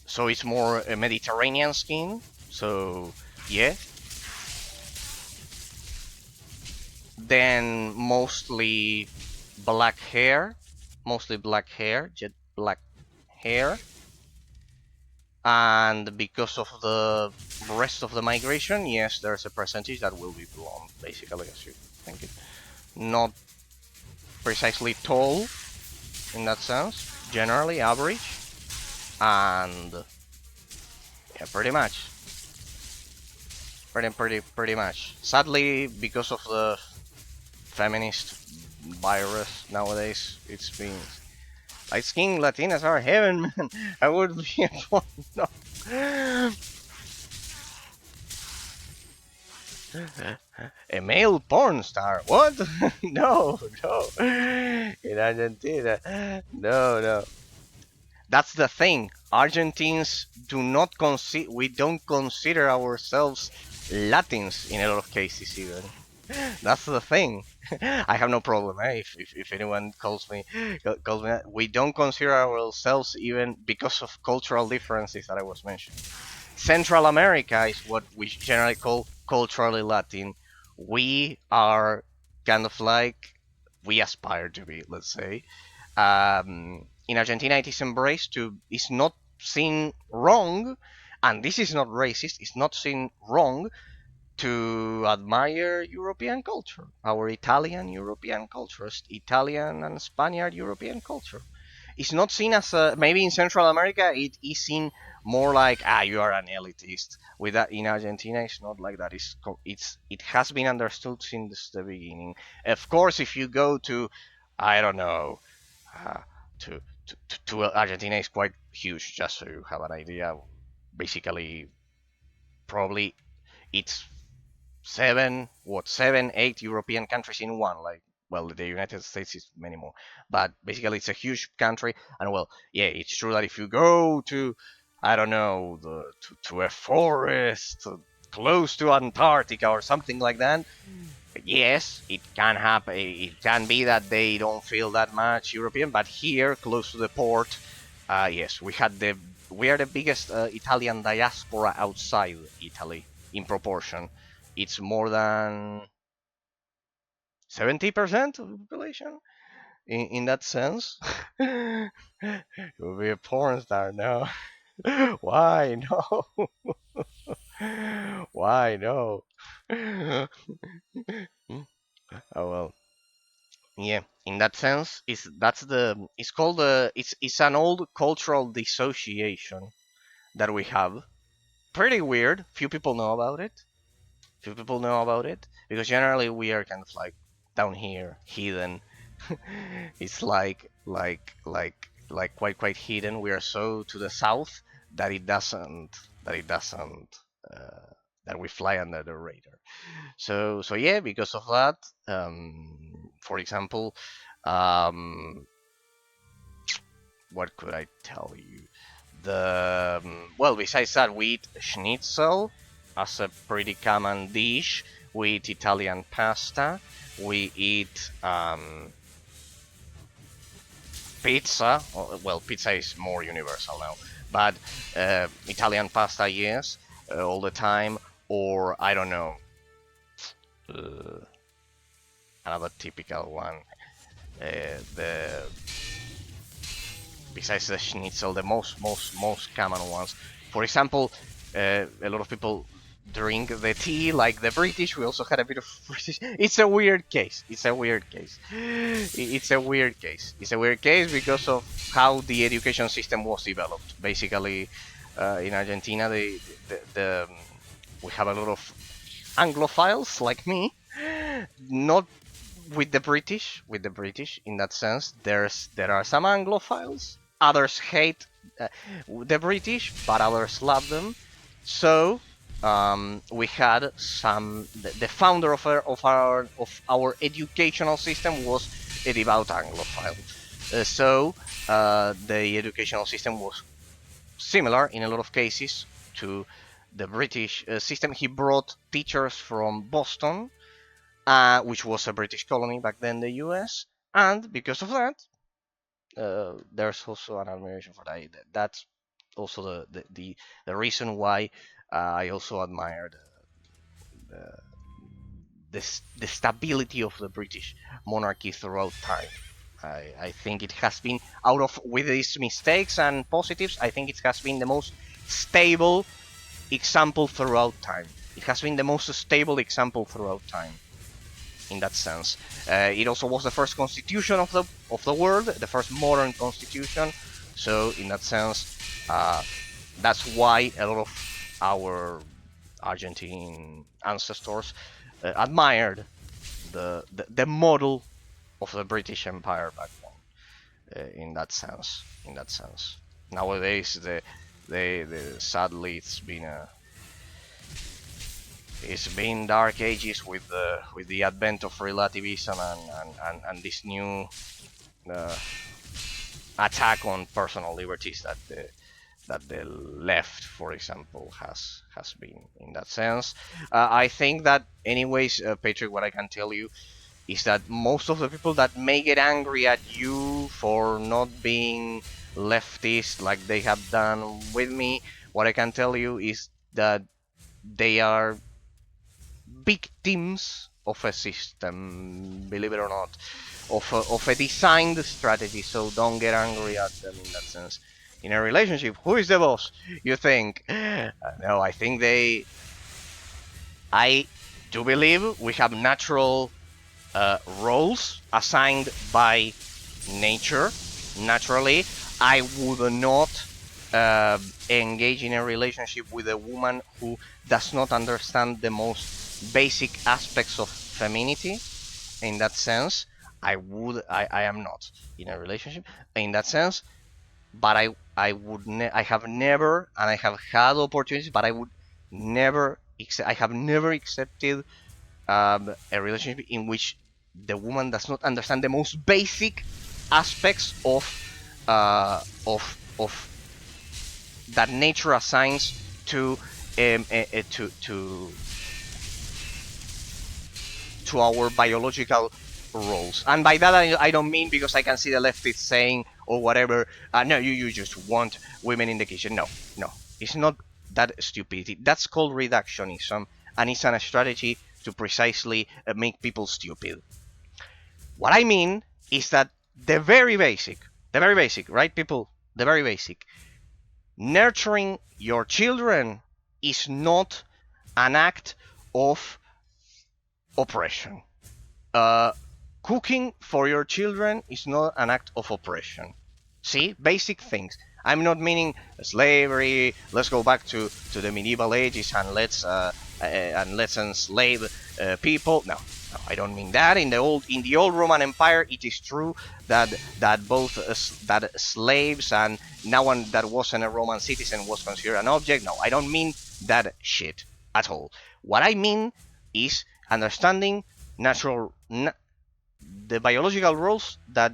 so it's more a Mediterranean skin. So yeah, then mostly black hair, jet black hair, and because of the rest of the migration, yes, there's a percentage that will be blonde, basically, as you think it. Not precisely tall in that sense, generally average, and yeah, pretty much. Sadly, because of the feminist virus nowadays, it's been light skinned Latinas are heaven, man. I would be a no. A male porn star? What? No, no. In Argentina, no. That's the thing. Argentines do not consider. We don't consider ourselves Latins in a lot of cases, even. That's the thing. I have no problem if anyone calls me that. We don't consider ourselves even because of cultural differences that I was mentioning. Central America is what we generally call culturally Latin. We are kind of like we aspire to be, let's say. In Argentina, it is embraced to is not seen wrong, and this is not racist. It's not seen wrong to admire European culture, our Italian European cultures, Italian and Spaniard European culture. It's not seen as a, maybe in Central America it is seen more like you are an elitist. With that in Argentina it's not like that. It has been understood since the beginning. Of course, if you go to I don't know uh, to, to Argentina is quite huge. Just so you have an idea, basically probably it's seven, 8 European countries in one. Like, well, the United States is many more, but basically it's a huge country. And well, yeah, it's true that if you go to, I don't know, to a forest close to Antarctica or something like that, yes, it can happen. It can be that they don't feel that much European, but here, close to the port, yes, we are the biggest Italian diaspora outside Italy in proportion. It's more than 70% of the population in that sense. You'll be a porn star now. Why no? Why no? Oh well. Yeah, in that sense, it's called it's an old cultural dissociation that we have. Pretty weird. Few people know about it. Few people know about it because generally we are kind of like down here, hidden. It's like like quite hidden. We are so to the south that it doesn't that it doesn't uh, that we fly under the radar. So yeah, because of that, for example, um, what could I tell you? Well, besides that, we eat schnitzel as a pretty common dish. We eat Italian pasta. We eat pizza. Well, pizza is more universal now, but Italian pasta, yes, all the time. Or I don't know, uh, another typical one. The Besides the schnitzel, the most common ones. For example, a lot of people drink the tea like the British. We also had a bit of British. It's a weird case. It's a weird case. It's a weird case. It's a weird case because of how the education system was developed. Basically, in Argentina, we have a lot of Anglophiles like me, not with the British in that sense. There are some Anglophiles. Others hate the British, but others love them. So we had the founder of our educational system was a devout Anglophile. The educational system was similar in a lot of cases to the British system. He brought teachers from Boston, which was a British colony back then, the US, and because of that, there's also an admiration for that. That's also the reason why I also admire the stability of the British monarchy throughout time. I think it has been, out of with its mistakes and positives, I think it has been the most stable example throughout time. It has been the most stable example throughout time. In that sense, it also was the first constitution of the world, the first modern constitution. So in that sense, that's why a lot of our Argentine ancestors admired the model of the British Empire back then. In that sense, nowadays the sadly it's been dark ages with the advent of relativism and this new uh, attack on personal liberties that the left, for example, has been in that sense. I think that, anyways, Patrick, what I can tell you is that most of the people that may get angry at you for not being leftist like they have done with me, what I can tell you is that they are victims of a system, believe it or not, of a designed strategy. So don't get angry at them in that sense. In a relationship, who is the boss? You think? No, I think I do believe we have natural roles assigned by nature. Naturally, I would not engage in a relationship with a woman who does not understand the most basic aspects of femininity. In that sense, I am not in a relationship in that sense, but I have never, and I have had opportunities, but I would never I have never accepted a relationship in which the woman does not understand the most basic aspects of that nature assigns to to our biological roles. And by that I don't mean because I can see the leftists saying or whatever, no, you just want women in the kitchen. No, no, it's not that stupidity. That's called reductionism, and it's a strategy to precisely make people stupid. What I mean is that the very basic, right, people? The very basic. Nurturing your children is not an act of oppression. Uh, Cooking for your children is not an act of oppression. See, basic things. I'm not meaning slavery. Let's go back to the medieval ages and let's and let's enslave people. No, no, I don't mean that. In the old Roman Empire, it is true that both that slaves and no one that wasn't a Roman citizen was considered an object. No, I don't mean that shit at all. What I mean is understanding natural the biological rules that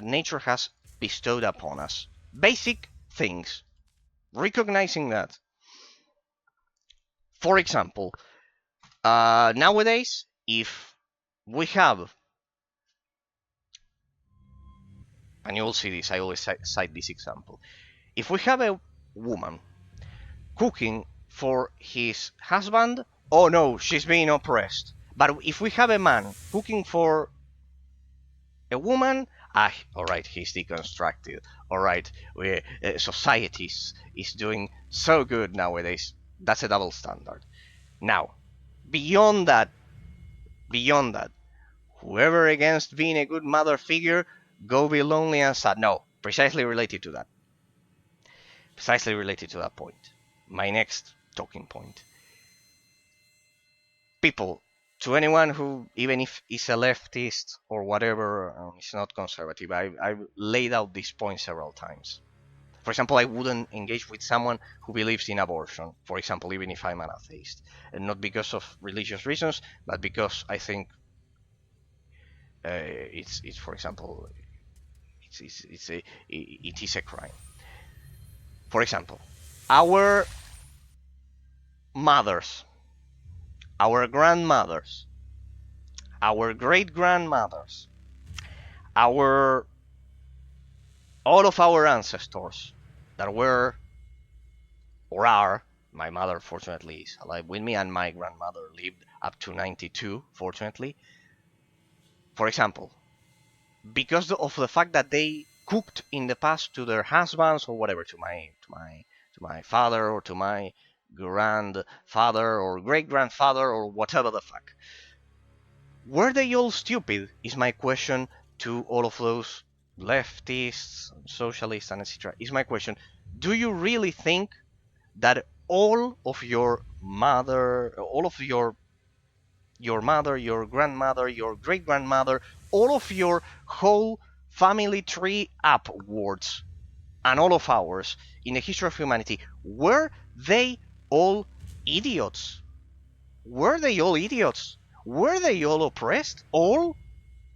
nature has bestowed upon us. Basic things. Recognizing that. For example, nowadays, if we have, and you will see this, I always cite this example. If we have a woman cooking for his husband, oh no, she's being oppressed. But if we have a man cooking for a woman, all right, he's deconstructed. All right, society is doing so good nowadays. That's a double standard. Now, beyond that, beyond that, whoever against being a good mother figure, go be lonely and sad. No, precisely related to that. Precisely related to that point. My next talking point. People, to anyone who, even if is a leftist or whatever, is not conservative, I've laid out this point several times. For example, I wouldn't engage with someone who believes in abortion, for example, even if I'm an atheist. And not because of religious reasons, but because I think it's for example, it is a crime. For example, our mothers, our grandmothers, our great grandmothers, our all of our ancestors that were or are. My mother, fortunately, is alive with me, and my grandmother lived up to 92, fortunately. For example, because of the fact that they cooked in the past to their husbands or whatever, to my father or to my grandfather or great grandfather or whatever the fuck. Were they all stupid? Is my question to all of those leftists, socialists, and etc. Is my question: do you really think that all of your mother, all of your mother, your grandmother, your great grandmother, all of your whole family tree upwards, and all of ours in the history of humanity, were they all idiots? Were they all idiots? Were they all oppressed? All?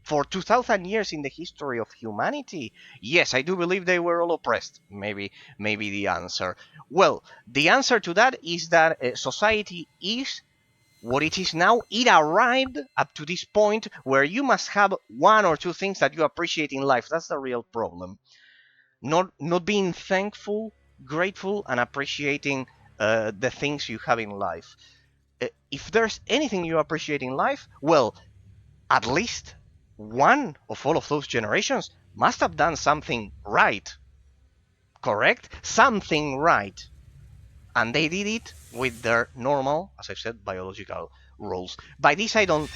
For 2000 years in the history of humanity? Yes, I do believe they were all oppressed. Maybe the answer. Well, the answer to that is that society is what it is now. It arrived up to this point where you must have one or two things that you appreciate in life. That's the real problem. Not being thankful, grateful, and appreciating the things you have in life. If there's anything you appreciate in life, well, at least one of all of those generations must have done something right. Correct? Something right. And they did it with their normal, as I said, biological rules. By this I do not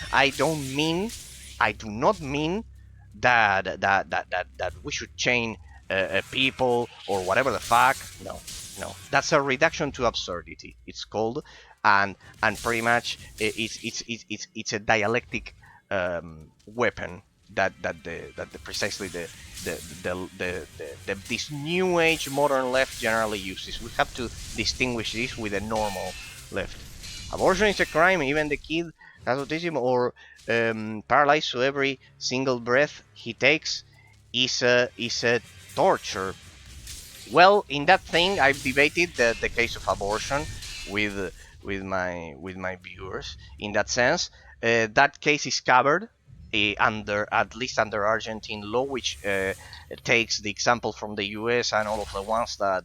mean that we should chain people or whatever the fuck. No, no, that's a reduction to absurdity. It's called, and pretty much it's a dialectic weapon that precisely this new age modern left generally uses. We have to distinguish this with the normal left. Abortion is a crime. Even the kid has autism or paralyzed, so every single breath he takes is a torture. Well, in that thing, I've debated the case of abortion with my viewers. In that sense, that case is covered under, at least under Argentine law, which takes the example from the U.S. and all of the ones that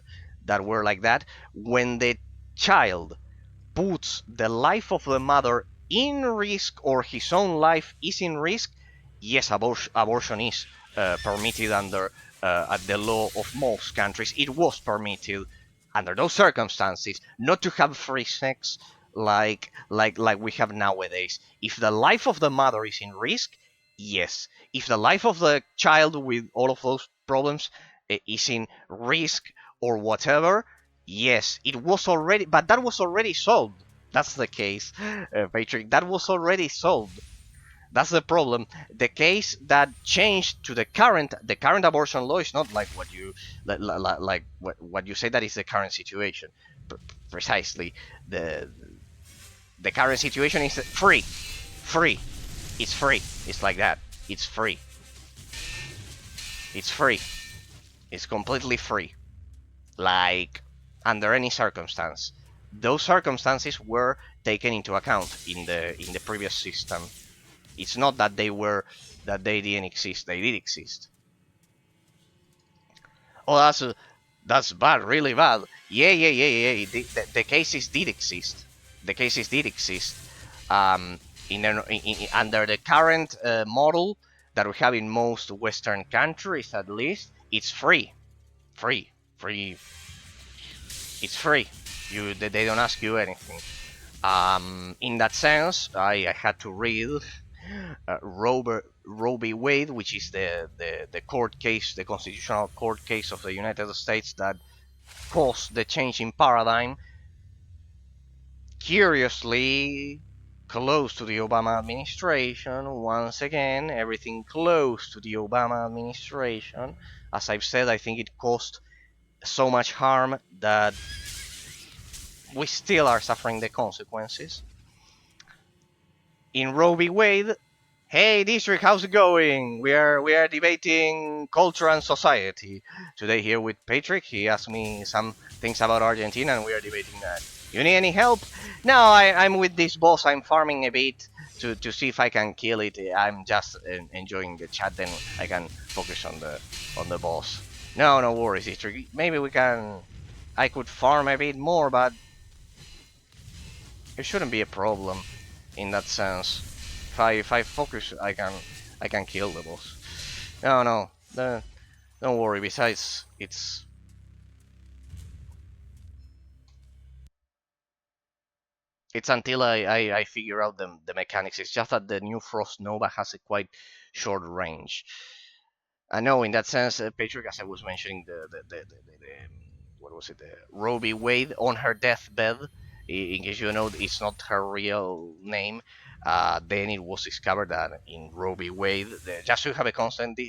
were like that. When the child puts the life of the mother in risk or his own life is in risk, yes, abortion is permitted under at the law of most countries. It was permitted under those circumstances not to have free sex like we have nowadays. If the life of the mother is in risk, yes. If the life of the child with all of those problems is in risk or whatever, yes. It was already, but that was already solved. That's the case, Patrick. That was already solved. That's the problem. The case that changed to the current abortion law is not like what you say that is the current situation. Precisely, the the current situation is free. It's free. It's like that. It's free. It's free. It's completely free. Like under any circumstance. Those circumstances were taken into account in the previous system. It's not that they didn't exist. They did exist. Oh, that's bad, really bad. Yeah. The cases did exist. The cases did exist. Um, under the current model that we have in most Western countries, at least, it's free, free, free. It's free. They don't ask you anything. In that sense, I had to read Roe v. Wade, which is the court case, the constitutional court case of the United States that caused the change in paradigm. Curiously, close to the Obama administration. Once again, everything close to the Obama administration. As I've said, I think it caused so much harm that we still are suffering the consequences. In Roe v. Wade, hey district, how's it going? We are debating culture and society today here with Patrick. He asked me some things about Argentina, and we are debating that. You need any help? No, I'm with this boss. I'm farming a bit to see if I can kill it. I'm just enjoying the chat, then I can focus on the boss. No worries, district. Maybe we can. I could farm a bit more, but it shouldn't be a problem in that sense. If I focus, I can kill the boss. No, don't worry. Besides, it's until I figure out the mechanics. It's just that the new Frost Nova has a quite short range. I know in that sense, Patrick, as I was mentioning, the what was it, Roe v. Wade on her deathbed. In case you know, it's not her real name. Then it was discovered that in Roe v. Wade, just to have a constant,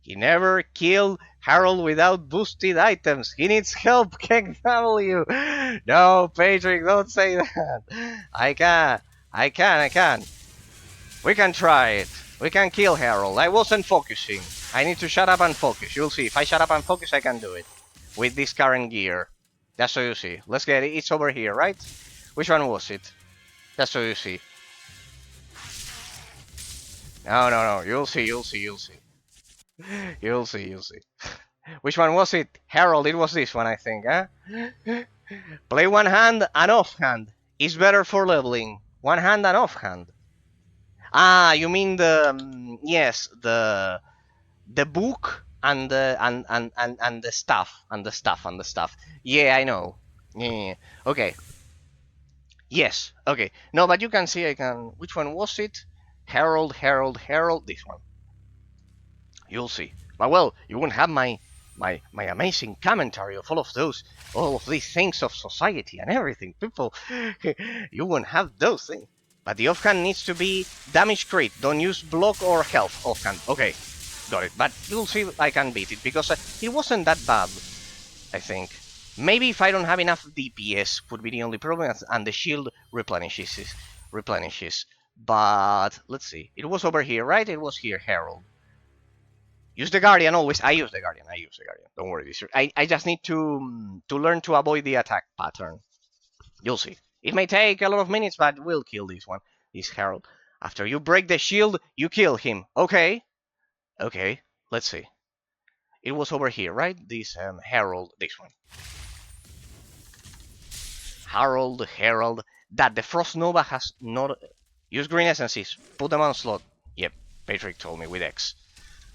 he never killed Harold without boosted items. He needs help, KW. No, Patrick, don't say that. I can. We can try it. We can kill Harold. I wasn't focusing. I need to shut up and focus. You'll see. If I shut up and focus, I can do it. With this current gear. That's so you see. Let's get it. It's over here, right? Which one was it? That's so you see. No. You'll see. You'll see. Which one was it? Harold, it was this one, I think, huh? Play one hand and offhand. It's better for leveling. One hand and offhand. Ah, you mean yes, the book and the stuff. Yeah, I know. Yeah. Okay. Yes. Okay. No, but you can see I can. Which one was it? Herald. This one. You'll see. But well, you won't have my amazing commentary of all of these things of society and everything. People, you won't have those things. But the offhand needs to be damage crit. Don't use block or health offhand. Okay, got it. But you'll see I can beat it because it wasn't that bad, I think. Maybe if I don't have enough DPS would be the only problem, and the shield replenishes. But let's see. It was over here, right? It was here, Herald. Use the Guardian always. I use the Guardian. Don't worry. I just need to learn to avoid the attack pattern. You'll see. It may take a lot of minutes, but we'll kill this one. This Herald. After you break the shield, you kill him. Okay. Let's see. It was over here, right? This Herald. This one. Herald. That the Frost Nova has not... Use green essences. Put them on slot. Yep. Patrick told me with X.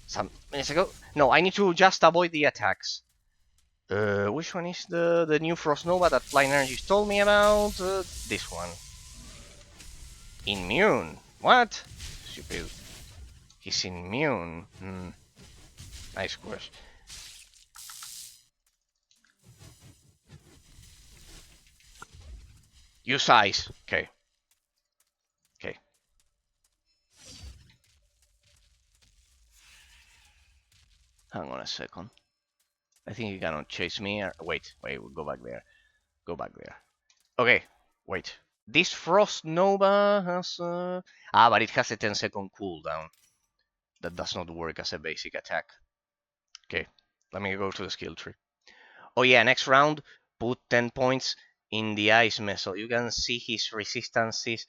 Some minutes ago. No, I need to just avoid the attacks. Which one is the new Frost Nova that Flying Energies told me about? This one. Immune. What? Stupid. He's immune. Nice question. Use ice. Okay. Okay. Hang on a second. I think you cannot chase me. Wait, we'll go back there. Go back there. Okay, wait. This Frost Nova has but it has a 10-second cooldown. That does not work as a basic attack. Okay, let me go to the skill tree. Oh yeah, next round, put 10 points in the Ice Missile. You can see his resistances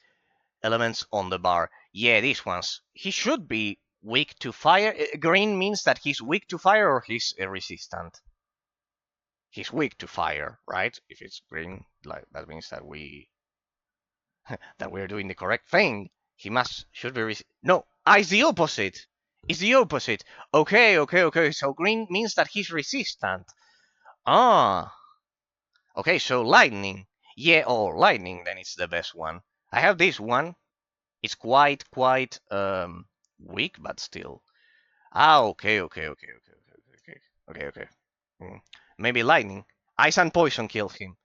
elements on the bar. Yeah, these ones. He should be weak to fire. Green means that he's weak to fire or he's resistant. He's weak to fire, right? If it's green, like that means that we're doing the correct thing. He should be no. It's the opposite. It's the opposite. Okay. So green means that he's resistant. Ah. Okay, so lightning. Yeah, lightning. Then it's the best one. I have this one. It's quite weak, but still. Okay. Maybe lightning. Ice and poison kills him.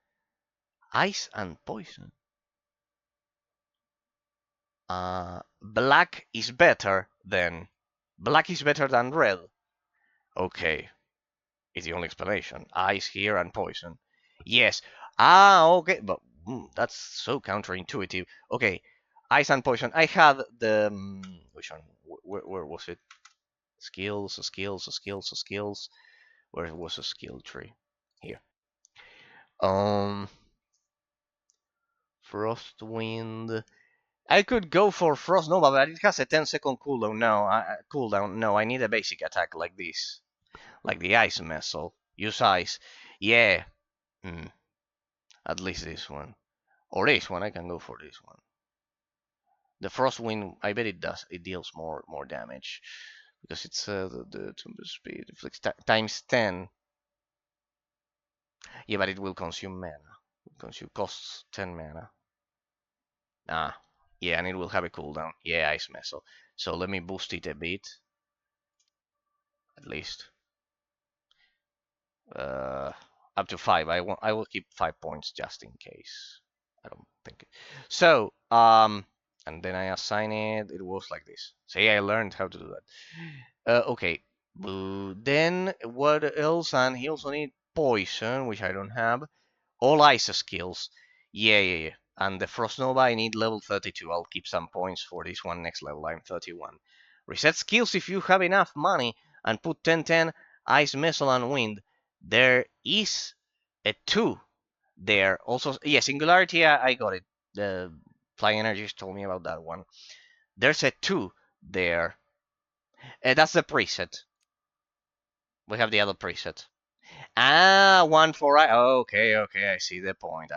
Ice and poison. Black is better then. Black is better than red. Okay, it's the only explanation. Ice here and poison. Yes. Okay, but that's so counterintuitive. Okay, ice and poison. I had the which one? Where was it? Skills. Where was the skill tree? Here. Frost wind. I could go for Frost Nova, but it has a 10-second cooldown. No, I need a basic attack like this. Like the Ice Missile. Use ice. Yeah. At least this one. Or this one, I can go for this one. The Frost Wind, I bet it deals more damage. Because it's the speed times 10. Yeah, but it will consume mana. Costs 10 mana. Yeah, and it will have a cooldown. Yeah, Ice Missile. So let me boost it a bit. At least. Up to 5. I will keep 5 points just in case. I don't think it. So, and then I assign it. It was like this. See, I learned how to do that. Okay. Then what else? And he also need poison, which I don't have. All ice skills. Yeah. And the Frost Nova, I need level 32. I'll keep some points for this one next level. I'm 31. Reset skills if you have enough money and put 10-10, Ice, Missile, and Wind. There is a 2 there. Also, yeah, Singularity, I got it. The Flying Energies told me about that one. There's a 2 there. That's the preset. We have the other preset. One for ice. Okay, I see the point.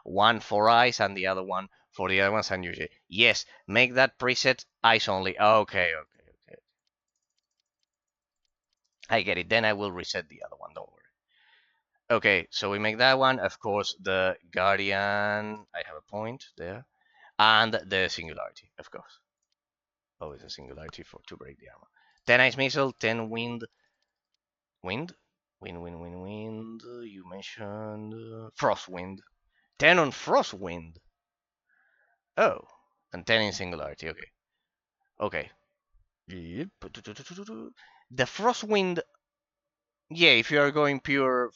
One for ice and the other one for the other ones. And usually, yes, make that preset ice only. Okay. I get it. Then I will reset the other one. Don't worry. Okay, so we make that one. Of course, the Guardian. I have a point there, and the Singularity, of course. Always a Singularity to break the armor. 10 Ice Missile, 10 Wind. Wind. You mentioned Frost Wind. 10 on Frost Wind. Oh, and 10 in Singularity. Okay. The Frost Wind. Yeah, if you are going pure.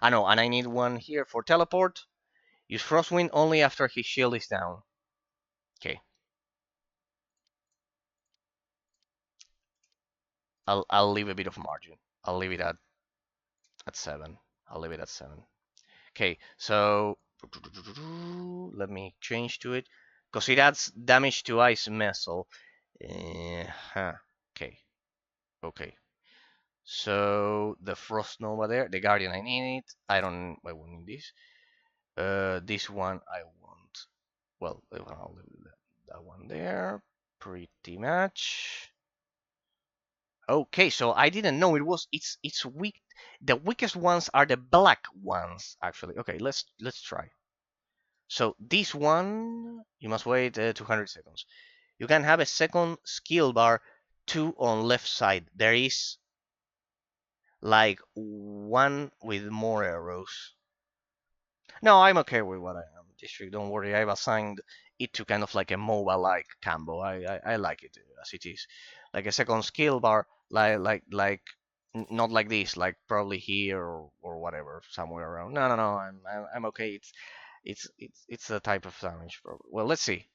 I know, and I need one here for teleport. Use Frostwind only after his shield is down. Okay. I'll leave a bit of margin. I'll leave it at 7. I'll leave it at 7. Okay, so let me change to it because it adds damage to Ice Missile. Okay. So the Frost Nova there, the Guardian I need it. I won't need this. This one I want. Well, I'll leave that one there. Pretty much. Okay, so I didn't know it's weak. The weakest ones are the black ones, actually. Okay, let's try. So this one, you must wait 200 seconds. You can have a second skill bar 2 on left side. There is like one with more arrows. No, I'm okay with what I am. District, don't worry. I've assigned it to kind of like a MOBA-like combo. I like it as it is, like a second skill bar, not like this, like probably here or whatever, somewhere around. No, no, no. I'm okay. It's the type of damage. Well, let's see.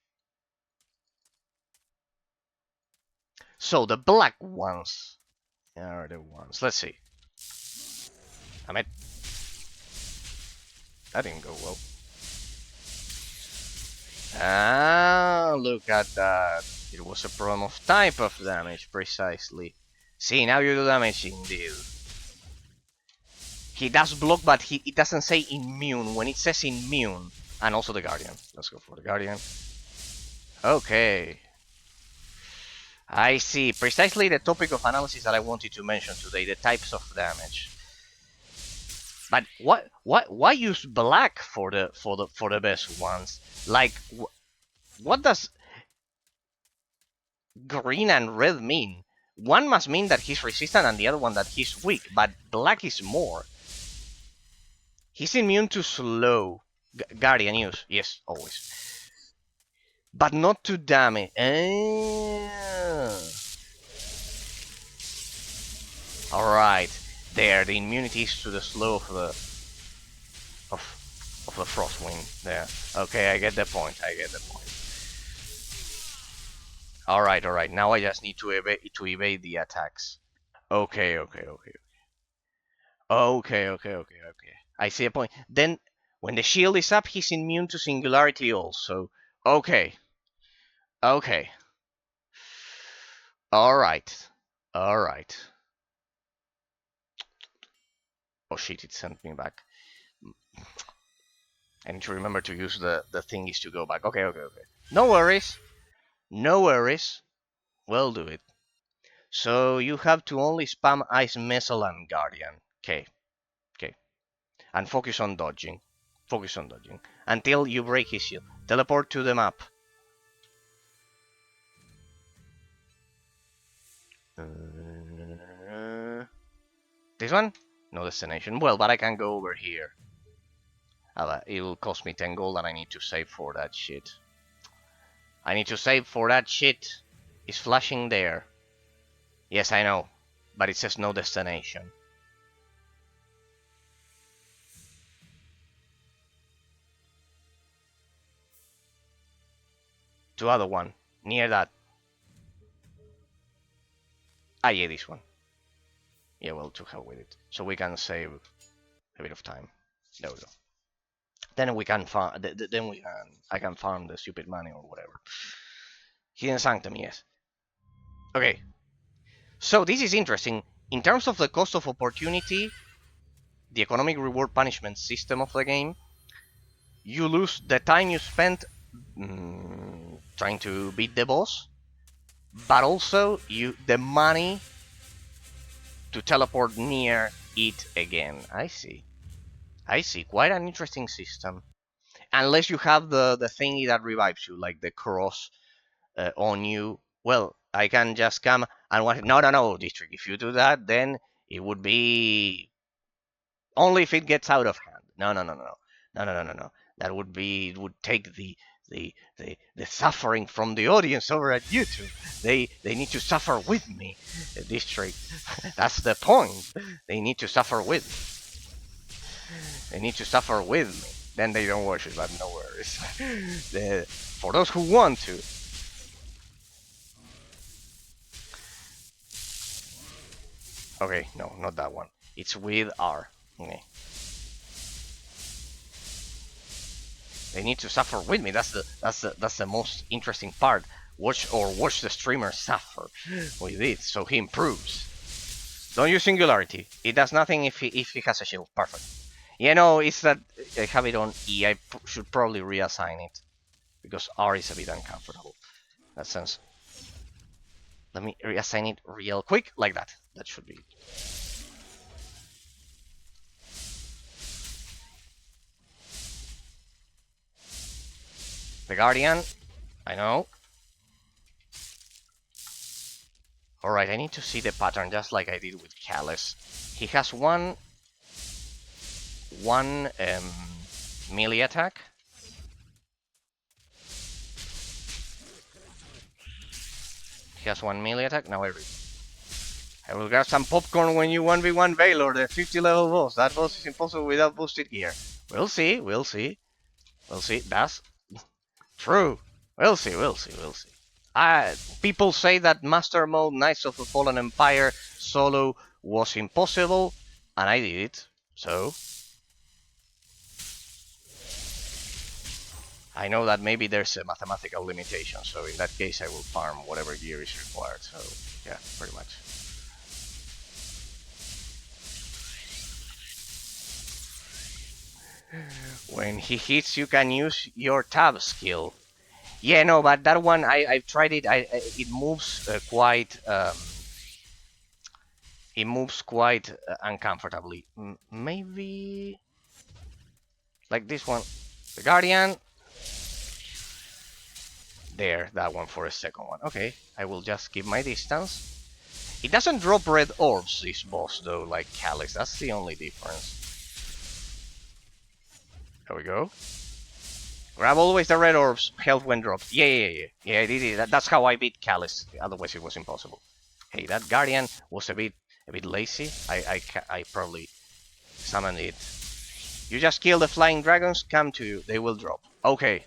So the black ones are the ones. Let's see. I mean, that didn't go well. Ah, look at that. It was a problem of type of damage, precisely. See, now you do damage indeed. He does block, but it doesn't say immune. When it says immune, and also the Guardian. Let's go for the Guardian. Okay. I see. Precisely the topic of analysis that I wanted to mention today, the types of damage. But why use black for the best ones? Like, what does green and red mean? One must mean that he's resistant and the other one that he's weak, but black is more. He's immune to slow. Guardian use, yes, always. But not to damage. Alright. There, the immunity is to the slow of the Frostwind. There. Okay, I get the point. Alright. Now I just need to evade the attacks. Okay. I see a point. Then, when the shield is up, he's immune to singularity also. Okay. Alright. Oh shit, it sent me back. I need to remember to use the thingies to go back. Okay. No worries. We'll do it. So you have to only spam Ice Missile and Guardian. Okay. And focus on dodging. Until you break his shield. Teleport to the map. This one? No destination. Well, but I can go over here. It will cost me 10 gold and I need to save for that shit. It's flashing there. Yes, I know. But it says no destination. To other one. Near that. Ah, yeah, this one. Yeah, well, to hell with it. So we can save a bit of time. There we go. Then we can farm. I can farm the stupid money or whatever. Hidden Sanctum, yes. Okay. So this is interesting. In terms of the cost of opportunity, the economic reward punishment system of the game, you lose the time you spent trying to beat the boss, but also the money to teleport near it again. I see. Quite an interesting system. Unless you have the thingy that revives you, like the cross on you. Well, I can just come and watch. No, District. If you do that, then it would be only if it gets out of hand. No. That would be. It would take the suffering from the audience over at YouTube. They need to suffer with me, District. That's the point. They need to suffer with me. Then they don't watch it, but no worries. For those who want to. Okay, no, not that one. It's with R. Okay. They need to suffer with me. That's the most interesting part. Watch the streamer suffer with it, so he improves. Don't use singularity. It does nothing if he has a shield. Perfect. You know, it's that I have it on E. I should probably reassign it because R is a bit uncomfortable. In that sense. Let me reassign it real quick, like that. That should be it. The Guardian, I know. Alright, I need to see the pattern just like I did with Callus. He has one melee attack. He has one melee attack. Now I will grab some popcorn when you 1v1 Valor, the 50 level boss. That boss is impossible without boosted gear. We'll see, we'll see. We'll see. That's true. We'll see, we'll see, we'll see. People say that Master Mode Knights of the Fallen Empire solo was impossible, and I did it. So I know that maybe there's a mathematical limitation, so in that case I will farm whatever gear is required. So yeah, pretty much. When he hits, you can use your tab skill. Yeah, no, but that one I've tried it. It moves quite. It moves quite uncomfortably. Maybe like this one, the Guardian. There, that one for a second one. Okay, I will just keep my distance. It doesn't drop red orbs, this boss, though, like Calyx. That's the only difference. There we go. Grab always the red orbs, health when dropped. Yeah, I did it. That's how I beat Calyx. Otherwise, it was impossible. Hey, that Guardian was a bit lazy. I probably summoned it. You just kill the flying dragons, come to you. They will drop. Okay.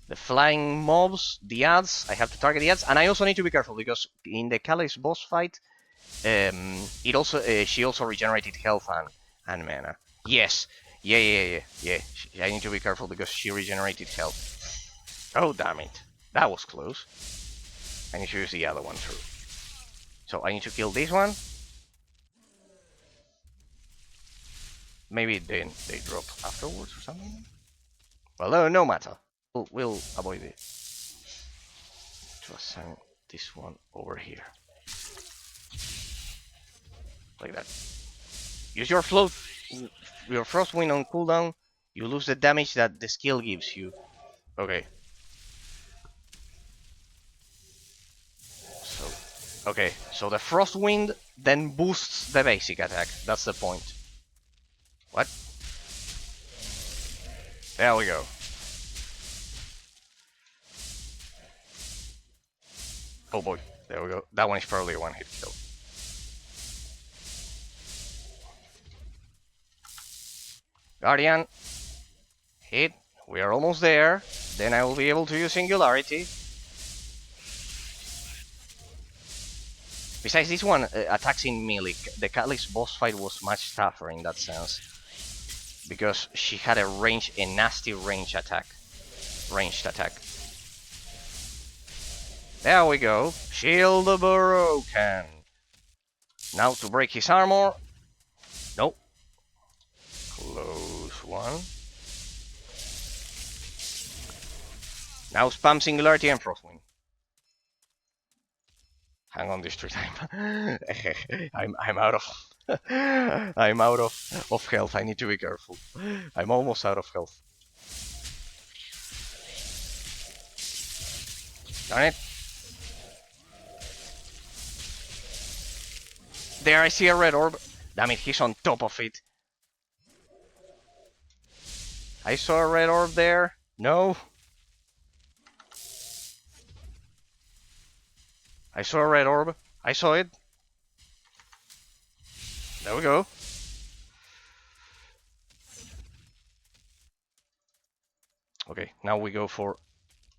The flying mobs, the ads, I have to target the ads, and I also need to be careful because in the Calyx boss fight, she also regenerated health and mana. Yes, yeah. I need to be careful because she regenerated health. Oh damn it, that was close. I need to use the other one too. So I need to kill this one. Maybe then they drop afterwards or something. Well, no matter. We'll avoid it. To assign this one over here. Like that. Use your your frost wind on cooldown. You lose the damage that the skill gives you. Okay. So the frost wind then boosts the basic attack. That's the point. What? There we go. Oh boy, there we go. That one is probably a one-hit kill. Guardian. Hit. We are almost there. Then I will be able to use Singularity. Besides, this one attacks in melee. The Calyx boss fight was much tougher in that sense. Because she had a nasty ranged attack. There we go. Shield broken. Now to break his armor. Nope. Close one. Now spam Singularity and Frostwind. Hang on, District time. I'm out of I'm out of health. I need to be careful. I'm almost out of health. Darn it. There, I see a red orb. Damn it, he's on top of it. I saw a red orb there. No. I saw a red orb. I saw it. There we go. Okay, now we go for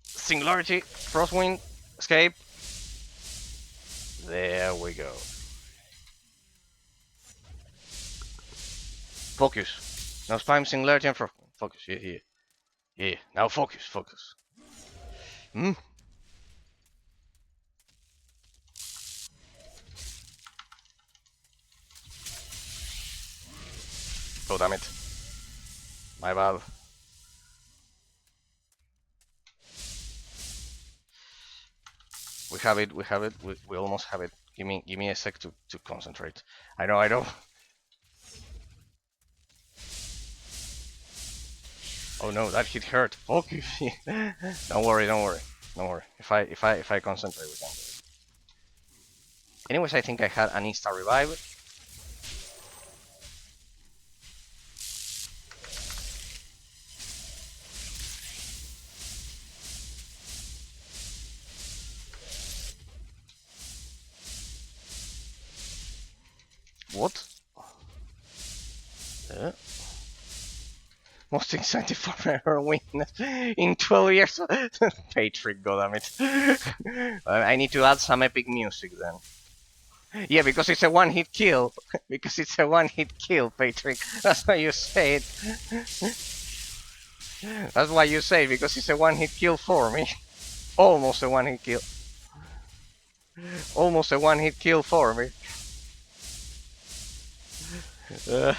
Singularity, Frostwind, Escape. There we go. Focus. Now spam Singularity and Frostwind. Focus, yeah. Now focus. Oh damn it. My bad. We have it. We almost have it. Give me a sec to concentrate. I know. Oh no, that hit hurt. Focus. Don't worry. If I concentrate, we can do it. Anyways, I think I had an insta revive. What? Uh, Most excited for heroin in 12 years. Patrick, goddammit. I need to add some epic music then. Yeah, because it's a one-hit kill. Because it's a one-hit kill, Patrick. That's why you say it. That's why you say it, because it's a one-hit kill for me. Almost a one-hit kill. Almost a one-hit kill for me. Uh,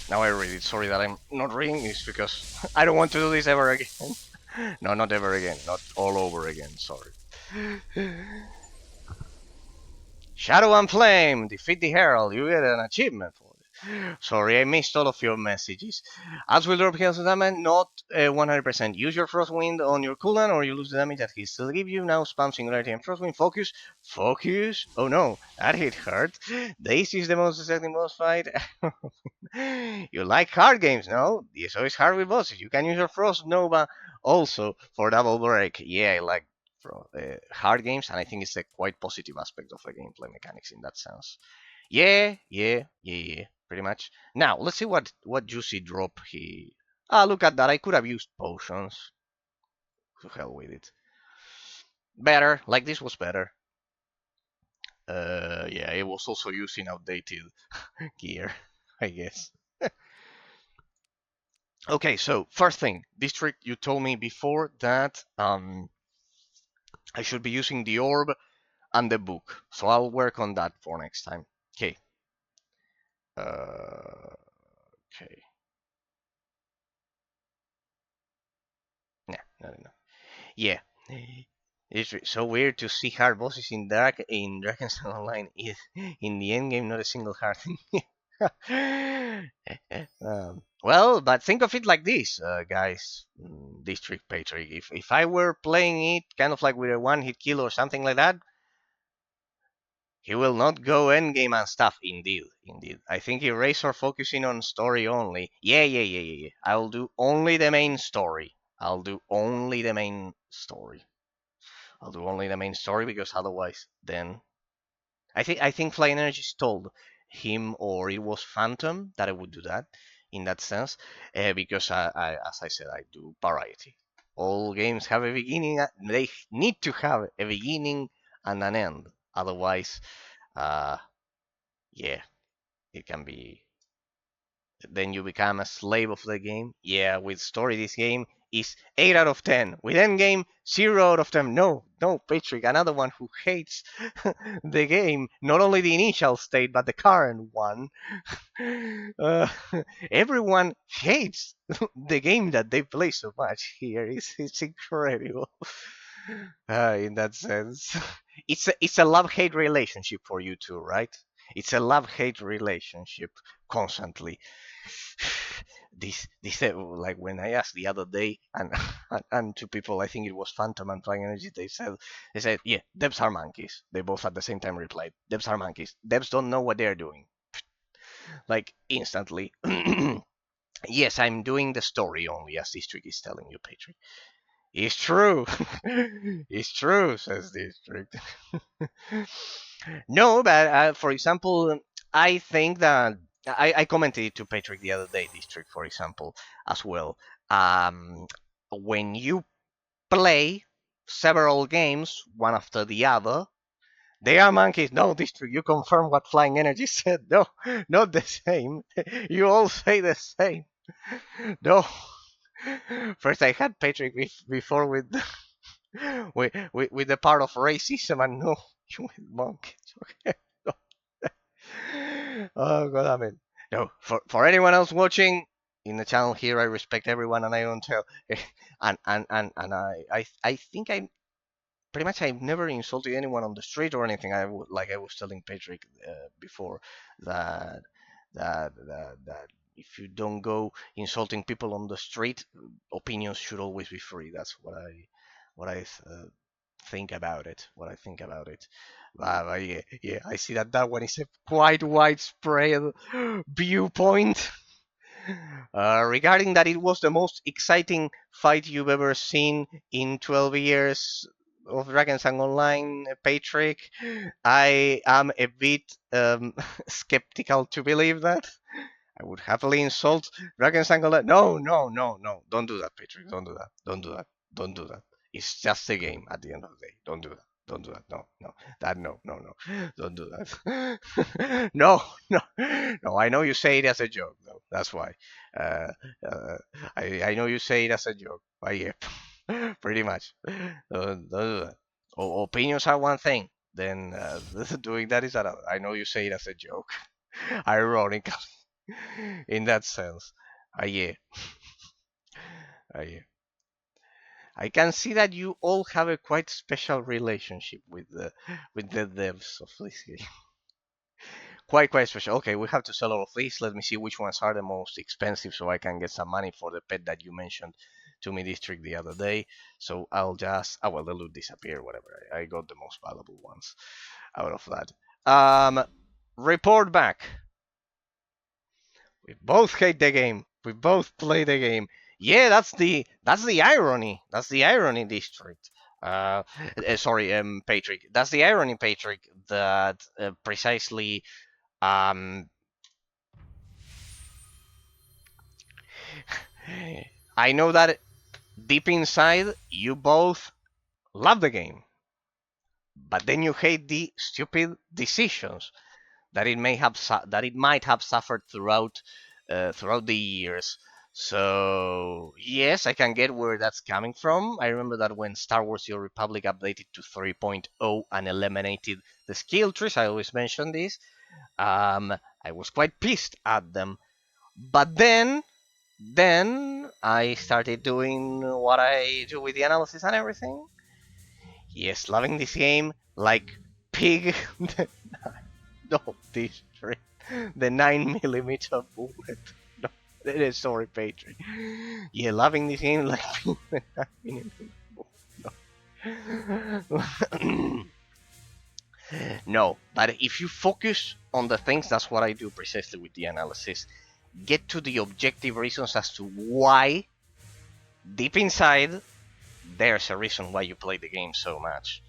now I read it. Sorry that I'm not reading. It's because I don't want to do this ever again. No, not ever again. Not all over again. Sorry. Shadow and Flame, defeat the Herald. You get an achievement for it. Sorry, I missed all of your messages. As will drop health damage, not 100%. Use your Frostwind on your cooldown or you lose the damage that he still gives you. Now spam Singularity and Frostwind. Focus. Focus. Oh no, that hit hurt. This is the most exciting boss fight. You like hard games, no? It's always hard with bosses. You can use your Frost Nova also for double break. Yeah, I like hard games, and I think it's a quite positive aspect of the gameplay mechanics in that sense. Yeah, pretty much. Now let's see what juicy drop he. Ah, look at that! I could have used potions. To hell with it. Better, like this was better. Yeah, it was also using outdated gear, I guess. Okay, so first thing, district. You told me before that I should be using the orb and the book, so I'll work on that for next time. Okay. Okay. No. Yeah. It's so weird to see hard bosses in Drakensang Online. In the end game, not a single hard thing. Well, but think of it like this, guys. District Patrick. If I were playing it kind of like with a one-hit kill or something like that, he will not go endgame and stuff. Indeed. I think he Razor focusing on story only. Yeah. I'll do only the main story. I'll do only the main story. I'll do only the main story because otherwise, then I think Flying Energy told him or it was Phantom that I would do that in that sense because as I said, I do variety. All games have a beginning. They need to have a beginning and an end. Otherwise, uh, yeah, it can be. Then you become a slave of the game. Yeah, with story, this game is 8 out of 10. With endgame, 0 out of 10. No, Patrick, another one who hates the game. Not only the initial state, but the current one. Uh, everyone hates the game that they play so much here. It's incredible. In that sense, it's a love-hate relationship for you two, right? It's a love-hate relationship constantly. This like when I asked the other day and to people, I think it was Phantom and Flying Energy, they said yeah, devs are monkeys. They both at the same time replied, devs are monkeys. Devs don't know what they're doing. Like instantly. Yes, I'm doing the story only, as District is telling you, Patrick. It's true. It's true, says District. No, but for example, I think that I commented it to Patrick the other day, District, for example, as well. When you play several games, one after the other, they are monkeys. No, District, you confirm what Flying Energy said. No, not the same. You all say the same. No. First, I had Patrick before with with the part of racism, and no, you with monkeys. Okay. Oh god, I mean, no. For anyone else watching in the channel here, I respect everyone, and I don't tell. And I think I pretty much I've never insulted anyone on the street or anything. Like I was telling Patrick before that that if you don't go insulting people on the street, opinions should always be free. That's what I think about it. Yeah, yeah, I see that that one is a quite widespread viewpoint. Regarding that, it was the most exciting fight you've ever seen in 12 years of Drakensang Online, Patrick. I am a bit skeptical to believe that. I would happily insult Drakensang Online. No, no, no, no. Don't do that, Patrick. Don't do that. Don't do that. Don't do that. It's just a game at the end of the day. Don't do that. Don't do that. No, no. That no, no, no. Don't do that. No, no, no. I know you say it as a joke, though. That's why. Uh, uh, I know you say it as a joke. But yeah, pretty much. Don't do that. Opinions are one thing. Then doing that is another. I know you say it as a joke. Ironic in that sense. Yeah. Yeah. I can see that you all have a quite special relationship with the devs of this game. Quite special. Okay, we have to sell all of these. Let me see which ones are the most expensive so I can get some money for the pet that you mentioned to me district the other day. So I'll just well the loot disappear, whatever. I got the most valuable ones out of that. Report back. We both hate the game. We both play the game. Yeah, that's the irony. That's the irony, district. Sorry, Patrick. That's the irony, Patrick. That precisely. Um, I know that deep inside you both love the game, but then you hate the stupid decisions that it might have suffered throughout the years. So yes, I can get where that's coming from. I remember that when Star Wars: The Old Republic updated to 3.0 and eliminated the skill trees, I always mention this. I was quite pissed at them. But then I started doing what I do with the analysis and everything. Yes, loving this game like pig. No, district. The 9mm bullet. No, it is sorry, Patrick. Yeah, loving this game like the 9mm bullet. No. No, but if you focus on the things, that's what I do precisely with the analysis. Get to the objective reasons as to why, deep inside, there's a reason why you play the game so much.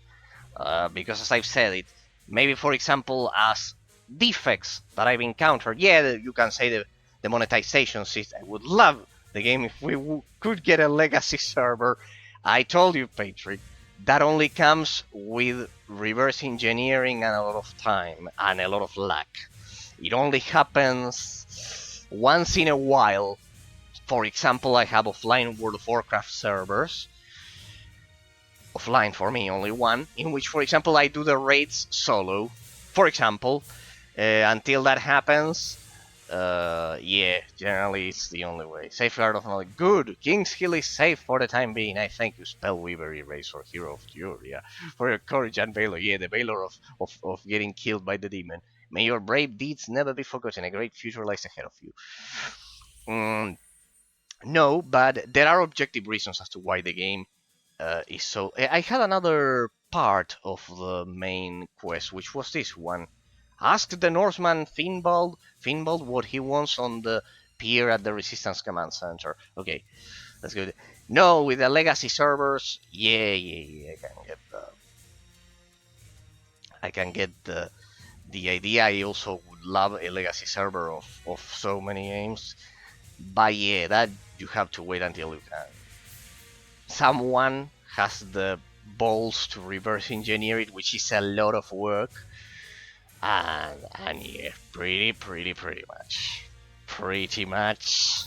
Because as I've said it, maybe for example as defects that I've encountered, yeah, you can say the monetization system. I would love the game if we could get a legacy server. I told you, Patrick, that only comes with reverse engineering and a lot of time and a lot of luck. It only happens once in a while. For example, I have offline World of Warcraft servers, offline for me, only one, in which, for example, I do the raids solo. For example, until that happens, yeah, generally it's the only way. Safeguard of knowledge, good. King's Hill is safe for the time being. I thank you, Spellweaver, Eraser, Hero of Furia, for your courage and valor. Yeah, the valor of getting killed by the demon. May your brave deeds never be forgotten. A great future lies ahead of you. No, but there are objective reasons as to why the game is so. I had another part of the main quest, which was this one. Ask the Norseman Finbald what he wants on the pier at the Resistance Command Center. Okay, that's good. No, with the legacy servers, yeah, I can get the idea. I also would love a legacy server of so many games, but yeah, that you have to wait until you can. Someone has the balls to reverse engineer it, which is a lot of work. And yeah, pretty much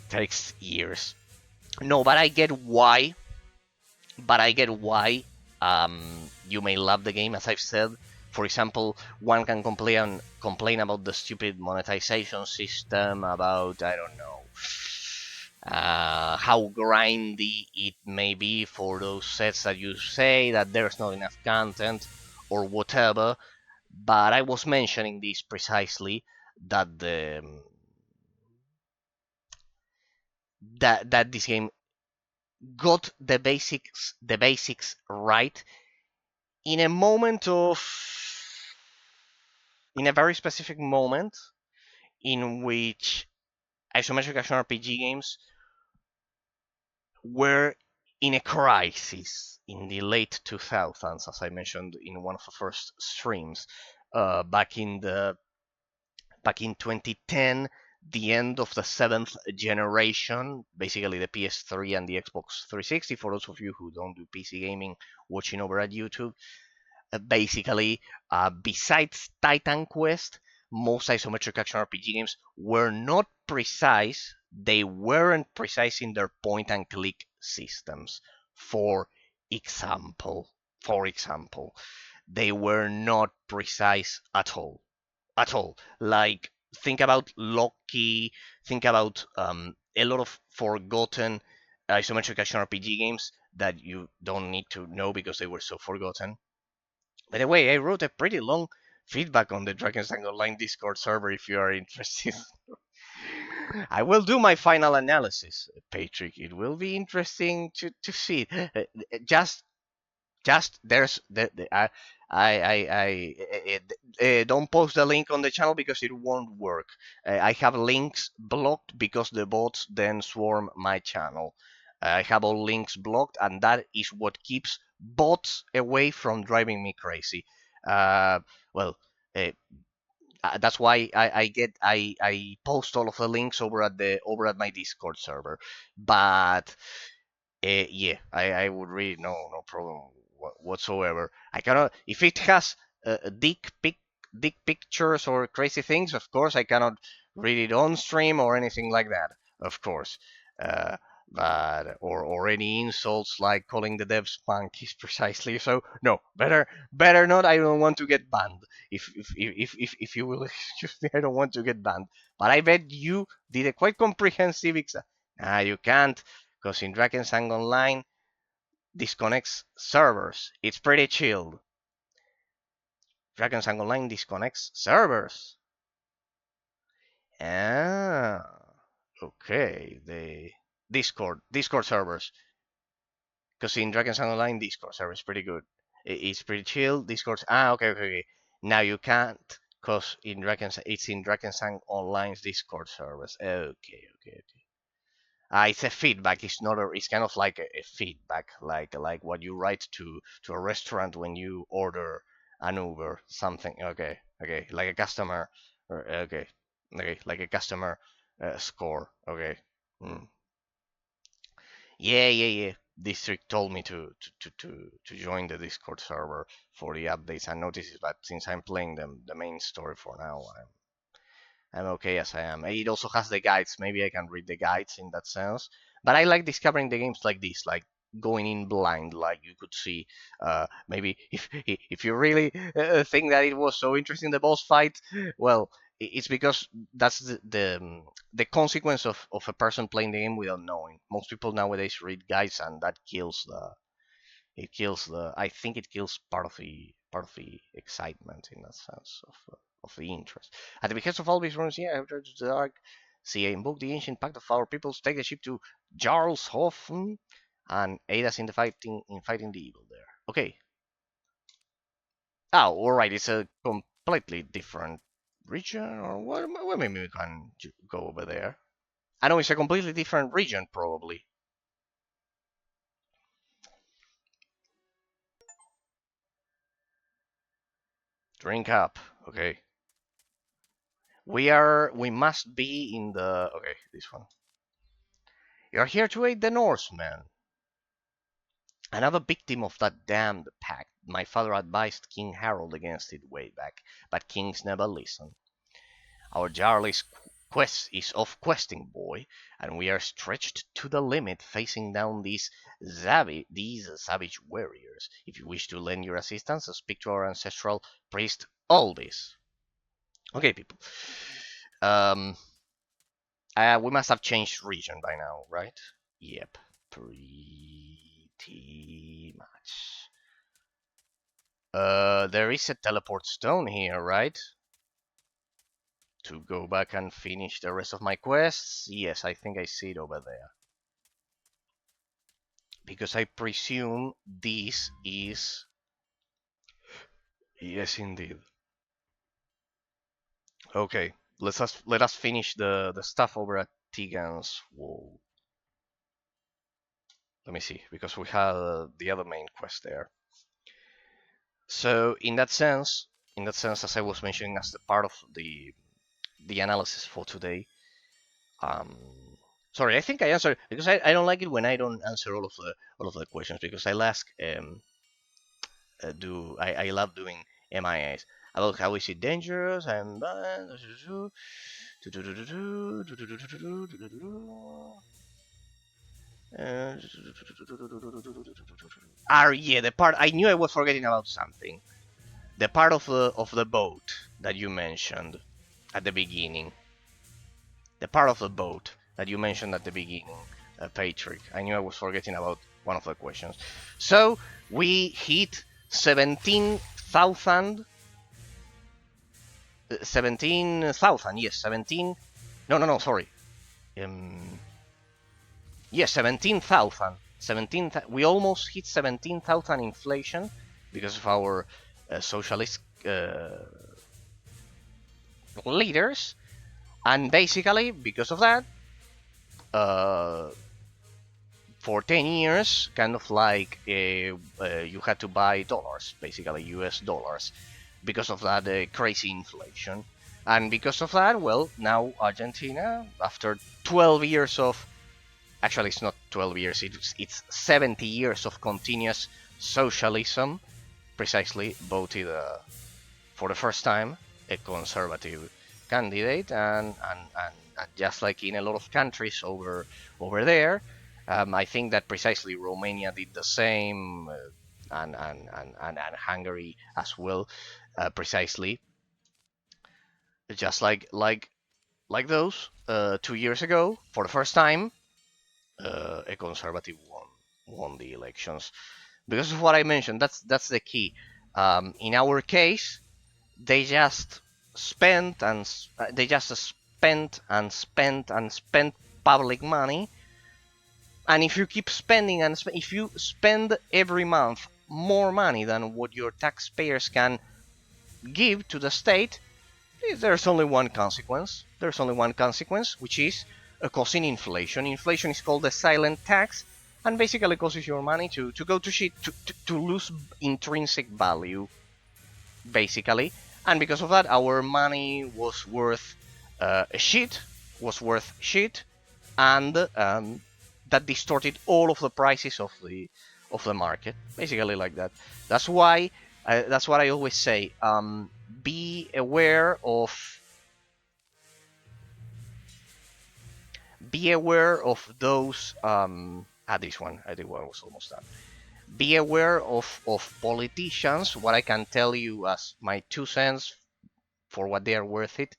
takes years. No, but I get why. You may love the game, as I've said. For example, one can complain about the stupid monetization system, about I don't know how grindy it may be for those sets that you say that there's not enough content or whatever. But I was mentioning this precisely that that this game got the basics right in a moment of in a very specific moment in which isometric action RPG games were in a crisis in the late 2000s, as I mentioned in one of the first streams, back in 2010, the end of the seventh generation, basically the PS3 and the Xbox 360. For those of you who don't do PC gaming, watching over at YouTube, basically, besides Titan Quest, most isometric action RPG games were not precise. They weren't precise in their point and click systems. For example, for example, they were not precise at all. At all. Like, think about Loki, think about a lot of forgotten isometric action RPG games that you don't need to know because they were so forgotten. By the way, I wrote a pretty long feedback on the Drakensang Online Discord server if you are interested. I will do my final analysis, Patrick. It will be interesting to see. Just there's don't post the link on the channel because it won't work. I have links blocked because the bots then swarm my channel. I have all links blocked, and that is what keeps bots away from driving me crazy. Uh, well, uh, that's why I post all of the links over at my Discord server. But yeah, I would read, no problem whatsoever. I cannot, if it has dick pictures or crazy things, of course I cannot read it on stream or anything like that, of course. Uh, but or any insults like calling the devs monkeys precisely. So no, better not. I don't want to get banned. If you will excuse me, I don't want to get banned. But I bet you did a quite comprehensive exam. Ah, you can't, because in Drakensang Online disconnects servers. It's pretty chilled. Drakensang Online disconnects servers. Ah, okay. The Discord servers. Because in Drakensang Online, Discord server is pretty good. It's pretty chill. Discord. Okay. Now you can't, because it's in Drakensang Online's Discord servers. Okay. It's a feedback. It's not a. It's kind of like a feedback, like what you write to a restaurant when you order an Uber, something. Okay, like a customer. Okay, like a customer score. Okay. Mm. Yeah. District told me to join the Discord server for the updates and notices, but since I'm playing the main story for now, I'm okay as I am. It also has the guides. Maybe I can read the guides in that sense. But I like discovering the games like this, like going in blind, like you could see. Maybe if you really think that it was so interesting the boss fight, well, it's because that's the consequence of a person playing the game without knowing. Most people nowadays read guides, and that kills the I think it kills part of the excitement in that sense of the interest. At the behest of all these runes, yeah, after the dark, see, invoke the ancient pact of our peoples, take the ship to Jarlshofen, and aid us in fighting the evil there. Okay. Oh, alright, it's a completely different region, or what? Well, maybe we can go over there. I know it's a completely different region, probably. Drink up. Okay. We must be in the, okay, this one. You're here to aid the Norsemen. Another victim of that damned pact. My father advised King Harold against it way back, but kings never listen. Our Jarl's quest is off questing, boy, and we are stretched to the limit facing down these savage warriors. If you wish to lend your assistance, speak to our ancestral priest Aldis. Okay, people. Um, we must have changed region by now, right? Yep, pretty much. There is a teleport stone here, right? To go back and finish the rest of my quests? Yes, I think I see it over there. because I presume this is, yes, indeed. Okay, let us finish the stuff over at Teagan's wall. Let me see, because we have the other main quest there. So in that sense, as I was mentioning, as the part of the analysis for today, um, sorry, I think I answered because I don't like it when I don't answer all of the questions because I'll ask do I love doing MIAs about how is it dangerous and yeah, the part I knew I was forgetting about something. The part of the boat that you mentioned at the beginning. The part of the boat that you mentioned at the beginning, Patrick. I knew I was forgetting about one of the questions. So we hit 17,000. 17,000, yes, 17. No, no, no, sorry. Um, yes, 17,000. 17. We almost hit 17,000 inflation because of our socialist leaders, and basically because of that, uh, for 10 years, kind of like you had to buy dollars, basically US dollars, because of that crazy inflation. And because of that, well, now Argentina, after 12 years of, actually, it's not 12 years, it's 70 years of continuous socialism, precisely voted for the first time a conservative candidate, and just like in a lot of countries over there, I think that precisely Romania did the same, and Hungary as well, precisely just like those 2 years ago. For the first time, a conservative won the elections because of what I mentioned. That's the key. In our case, they just spent and spent and spent public money, and if you keep spending and if you spend every month more money than what your taxpayers can give to the state, there's only one consequence. There's only one consequence, which is causing inflation. Inflation is called the silent tax, and basically causes your money to go to shit, to lose intrinsic value, basically. And because of that, our money was worth shit, and that distorted all of the prices of the market, basically like that. That's why that's what I always say. Be aware of those. This one was almost done. Be aware of politicians. What I can tell you as my 2 cents for what they are worth it,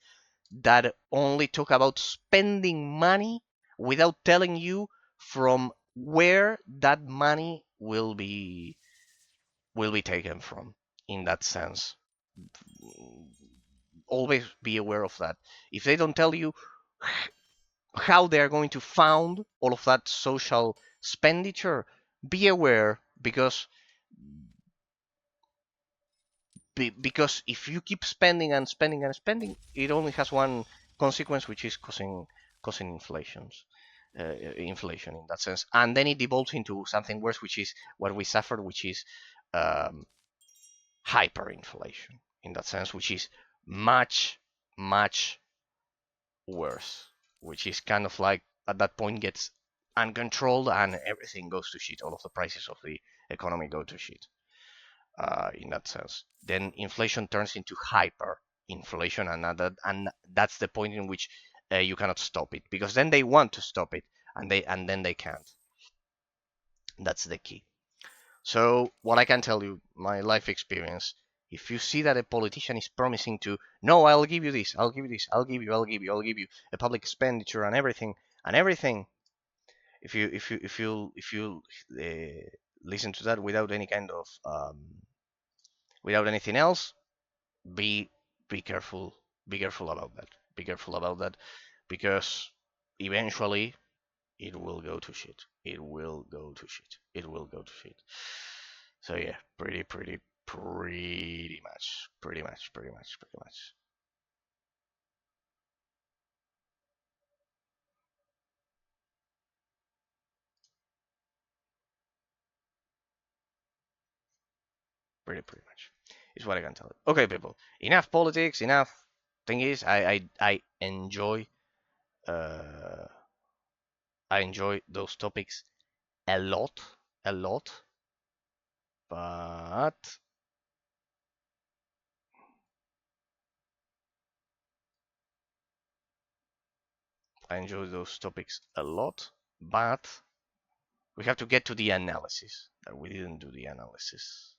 that only talk about spending money without telling you from where that money will be taken from. In that sense, always be aware of that. If they don't tell you how they are going to fund all of that social expenditure, be aware, because if you keep spending and spending and spending, it only has one consequence, which is causing inflation in that sense, and then it devolves into something worse, which is what we suffered, which is um, hyperinflation in that sense, which is much much worse, which is kind of like at that point gets uncontrolled and everything goes to shit. All of the prices of the economy go to shit. In that sense, then inflation turns into hyperinflation, and that's the point in which you cannot stop it, because then they want to stop it, and then they can't. That's the key. So what I can tell you, my life experience, if you see that a politician is promising to, no, I'll give you this, I'll give you this, I'll give you a public expenditure and everything, if you listen to that without any kind of without anything else, be be careful, be careful about that, be careful about that, because eventually, it will go to shit. It will go to shit. It will go to shit. So yeah, pretty much, pretty much. Pretty much is what I can tell you. Okay, people, enough politics, enough thingies. Uh, I enjoy those topics a lot, a lot. But I enjoy those topics a lot. But we have to get to the analysis. That we didn't do the analysis.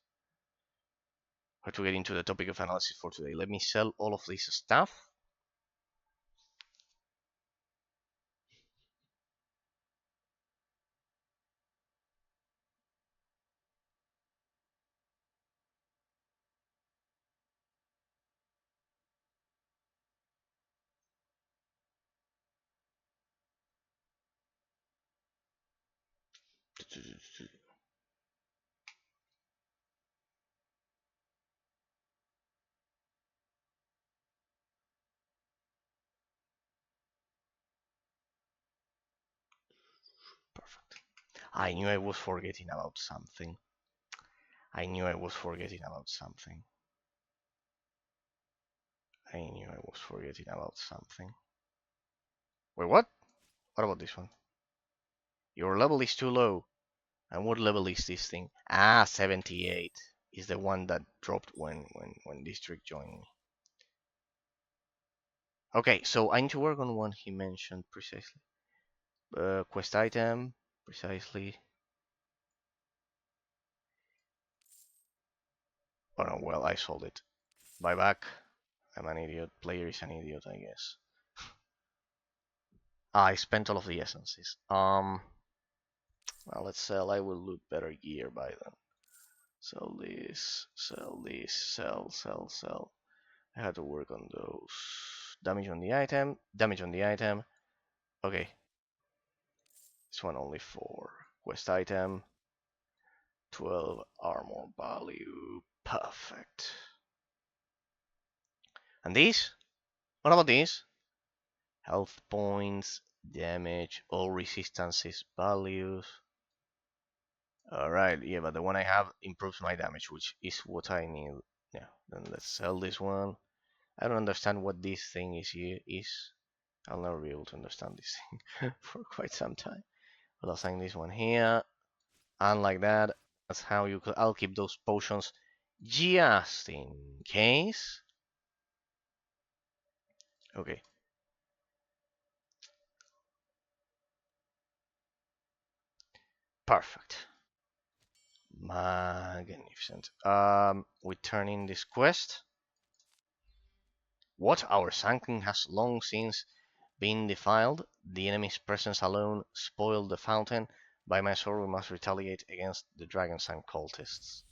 We have to get into the topic of analysis for today. Let me sell all of this stuff. Perfect. I knew I was forgetting about something. I knew I was forgetting about something. I knew I was forgetting about something. Wait, what? What about this one? Your level is too low. And what level is this thing? Ah, 78 is the one that dropped when District joined me. Okay, so I need to work on one he mentioned precisely. Quest item, precisely. Oh no, well, I sold it. Buy back. I'm an idiot. Player is an idiot, I guess. I spent all of the essences. Well, let's sell. I will loot better gear by then. Sell this, sell. I had to work on those. Damage on the item, damage on the item. Okay. This one only 4. Quest item, 12 armor value. Perfect. And these? What about these? Health points, damage, all resistances values. Alright, yeah, but the one I have improves my damage, which is what I need. Yeah, then let's sell this one. I don't understand what this thing is here is. I'll never be able to understand this thing for quite some time. But I'll sign this one here. And like that, that's how you could. I'll keep those potions just in case. Okay. Perfect. Magnificent. We turn in this quest. What? Our sunken has long since been defiled. The enemy's presence alone spoiled the fountain. By my sword, we must retaliate against the Drakensang cultists.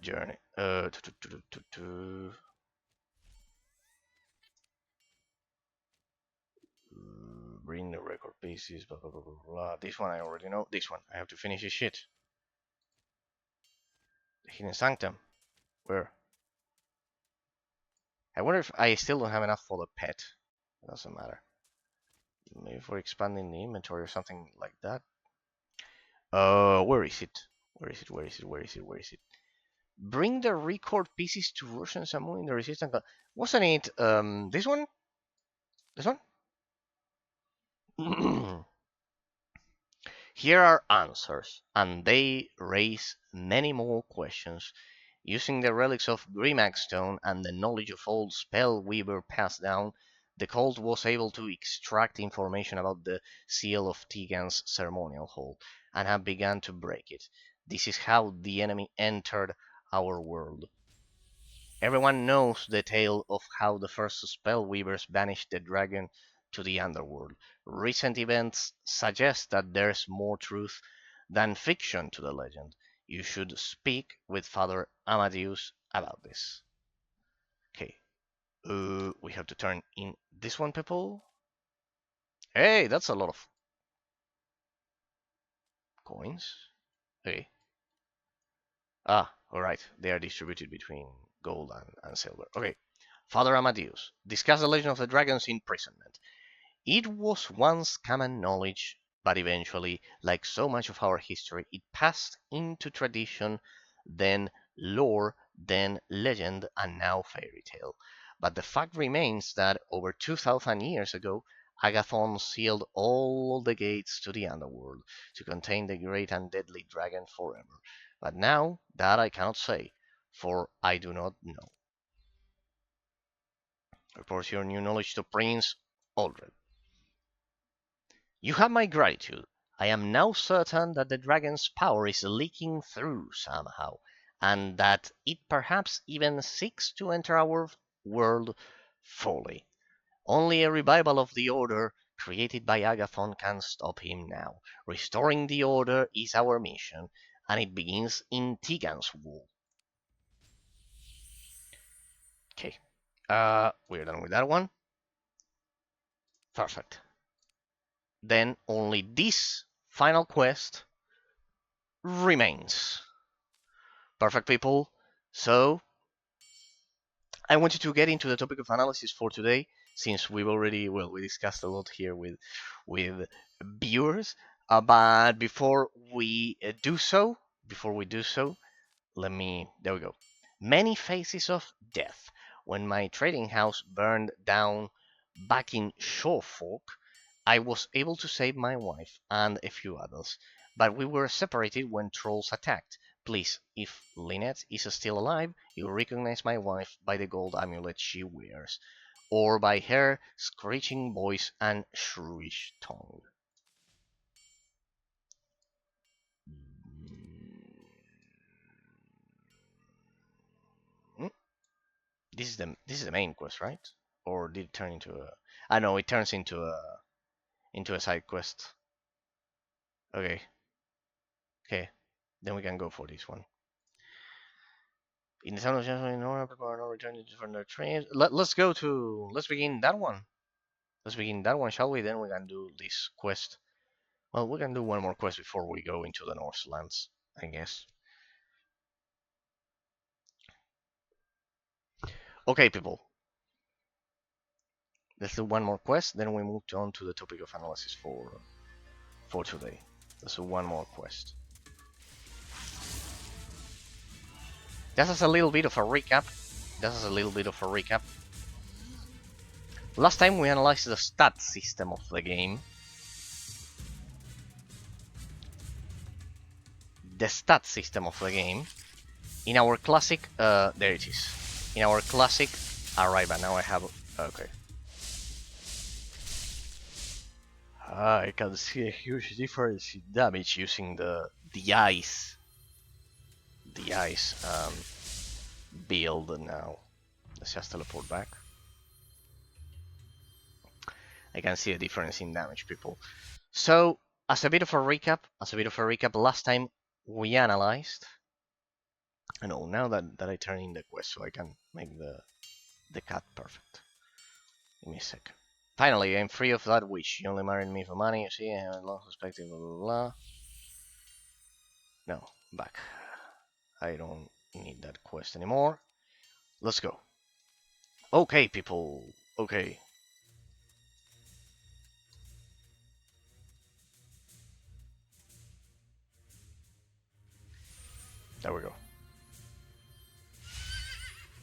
Journey. Bring the record pieces. Blah blah blah blah blah. This one I already know. This one I have to finish this shit. The Hidden Sanctum. Where? I wonder if I still don't have enough for the pet. It doesn't matter. Maybe for expanding the inventory or something like that. Where is it? Where is it? Where is it? Where is it? Where is it? Bring the record pieces to Russian Samu in the resistance. Wasn't it this one? This one? Here are answers, and they raise many more questions. Using the relics of Grimag Stone and the knowledge of old spell weaver passed down, the cult was able to extract information about the seal of Teagan's ceremonial hall, and have begun to break it. This is how the enemy entered our world. Everyone knows the tale of how the first spell weavers banished the dragon to the underworld. Recent events suggest that there's more truth than fiction to the legend. You should speak with Father Amadeus about this. Okay, We have to turn in this one, people. Hey, that's a lot of coins. Okay. Ah, alright. They are distributed between gold and silver. Okay. Father Amadeus, discuss the legend of the dragon's imprisonment. It was once common knowledge, but eventually, like so much of our history, it passed into tradition, then lore, then legend, and now fairy tale. But the fact remains that over 2,000 years ago, Agathon sealed all the gates to the underworld to contain the great and deadly dragon forever. But now, that I cannot say, for I do not know. Report your new knowledge to Prince Aldred. You have my gratitude. I am now certain that the dragon's power is leaking through somehow, and that it perhaps even seeks to enter our world fully. Only a revival of the order created by Agathon can stop him now. Restoring the order is our mission, and it begins in Teaganswall. Okay. We're done with that one. Perfect. Then only this final quest remains. Perfect, people. So, I wanted to get into the topic of analysis for today, since we've already, well, we discussed a lot here with viewers. But before we do so, there we go. Many faces of death. When my trading house burned down back in Shorefolk, I was able to save my wife and a few others, but we were separated when trolls attacked. Please, if Lynette is still alive, you recognize my wife by the gold amulet she wears, or by her screeching voice and shrewish tongue. Hmm? This is the main quest, right? Or did it turn into a? I know it turns into a side quest. Okay, okay, then we can go for this one. In the sound of Jasmine Nora, people are now returning from their trains. Let's begin that one. Let's begin that one, shall we? Then we can do this quest. Well, we can do one more quest before we go into the Northlands, I guess. Okay, people. Let's do one more quest, then we move on to the topic of analysis for today. Let's do one more quest. This is a little bit of a recap. Last time we analyzed the stat system of the game. In our classic, there it is. In our classic, alright, but now I have, okay. I can see a huge difference in damage using the ice build now. Let's just teleport back. I can see a difference in damage, people. So, as a bit of a recap, last time we analyzed. I know now that I turn in the quest, so I can make the cat perfect. Give me a sec. Finally, I'm free of that wish. You only married me for money, you see, I have a long perspective, blah blah blah. No, back. I don't need that quest anymore. Let's go. Okay, people. Okay. There we go.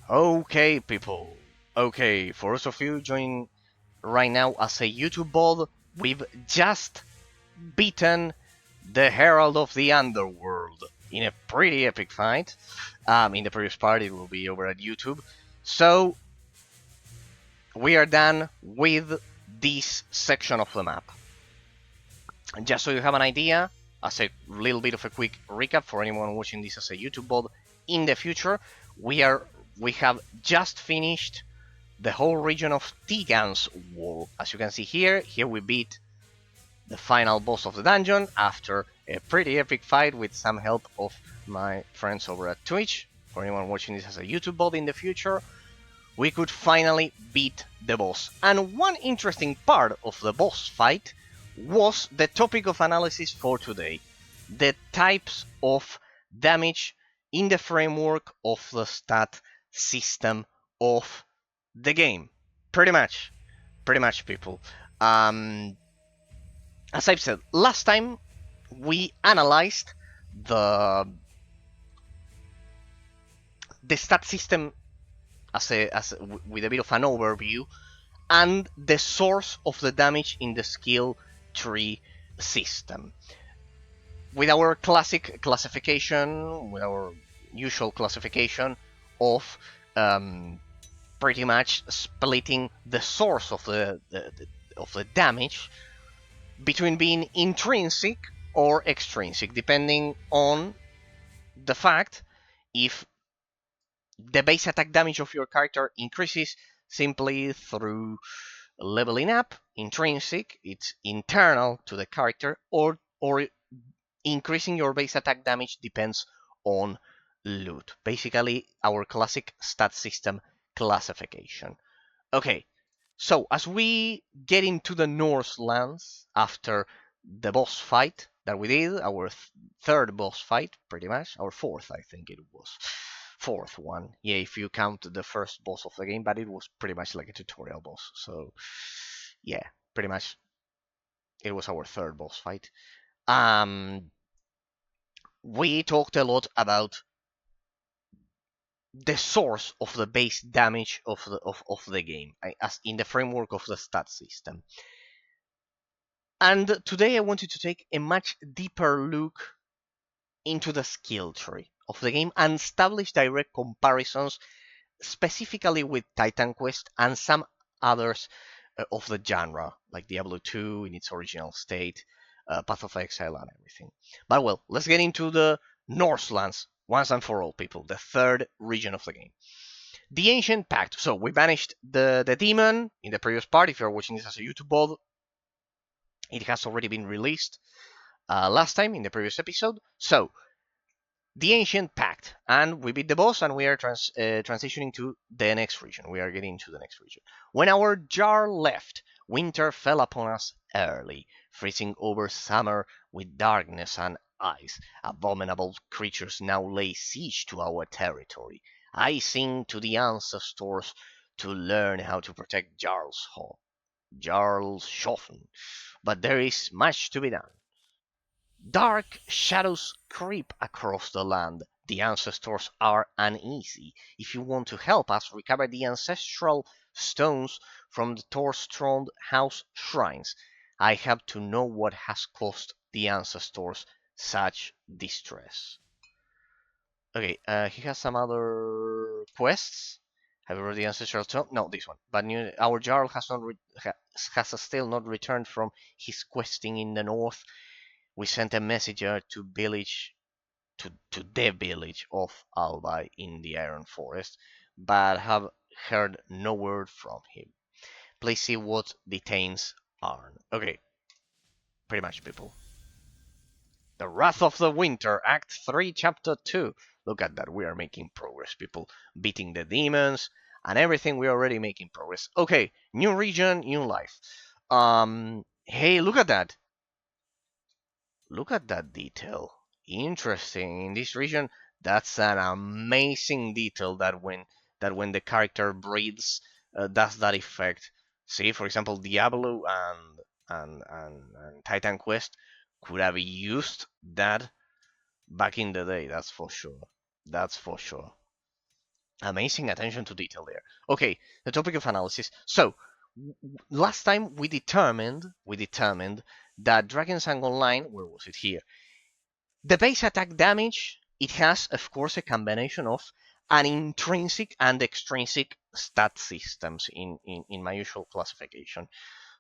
Okay, people. Okay, for those of you joining right now as a YouTube bot, we've just beaten the Herald of the Underworld in a pretty epic fight. In the previous part, it will be over at YouTube. So, we are done with this section of the map. And just so you have an idea, as a little bit of a quick recap for anyone watching this as a YouTube bot, in the future, we have just finished the whole region of Teaganswall. As you can see here we beat the final boss of the dungeon after a pretty epic fight with some help of my friends over at Twitch. For anyone watching this as a YouTube bot in the future, we could finally beat the boss. And one interesting part of the boss fight was the topic of analysis for today: the types of damage in the framework of the stat system of the game. Pretty much, people. Um, as I've said, last time we analyzed the stat system with a bit of an overview and the source of the damage in the skill tree system. With our classic classification, with our usual classification of pretty much splitting the source of the damage between being intrinsic or extrinsic, depending on the fact if the base attack damage of your character increases simply through leveling up, intrinsic, it's internal to the character, or increasing your base attack damage depends on loot. Basically, our classic stat system classification. Okay, so as we get into the Northlands after the boss fight that we did, our third boss fight, pretty much, our fourth, I think it was. Fourth one, yeah, if you count the first boss of the game, but it was pretty much like a tutorial boss. So, yeah, pretty much it was our third boss fight. We talked a lot about the source of the base damage of the game, as in the framework of the stat system. And today I wanted to take a much deeper look into the skill tree of the game and establish direct comparisons specifically with Titan Quest and some others of the genre, like Diablo 2 in its original state, Path of Exile, and everything. But well, let's get into the Northlands once and for all, people, the third region of the game. The Ancient Pact. So we banished the demon in the previous part. If you're watching this as a YouTube VOD, it has already been released last time in the previous episode. So the Ancient Pact, and we beat the boss, and we are transitioning to the next region. We are getting to the next region. When our Jarl left, winter fell upon us early, freezing over summer with darkness and ice. Abominable creatures now lay siege to our territory. I sing to the ancestors to learn how to protect Jarl's home. Jarl's Schoffen. But there is much to be done. Dark shadows creep across the land. The ancestors are uneasy. If you want to help us recover the ancestral stones from the Thorstrand House shrines, I have to know what has caused the ancestors such distress. Okay, he has some other quests. Have you read the ancestral stone? No, this one. But our Jarl has still not returned from his questing in the north. We sent a messenger to the village of Alba in the Iron Forest, but have heard no word from him. Please see what detains Arn. Okay, pretty much, people. The Wrath of the Winter, Act 3, Chapter 2. Look at that, we are making progress, people. Beating the demons and everything, we are already making progress. Okay, new region, new life. Hey, look at that. Look at that detail. Interesting. In this region, that's an amazing detail that when the character breathes, does that effect. See, for example, Diablo and Titan Quest could have used that back in the day. That's for sure. That's for sure. Amazing attention to detail there. Okay, the topic of analysis. So, last time we determined that Drakensang Online, where was it here? The base attack damage, it has, of course, a combination of an intrinsic and extrinsic stat systems in my usual classification.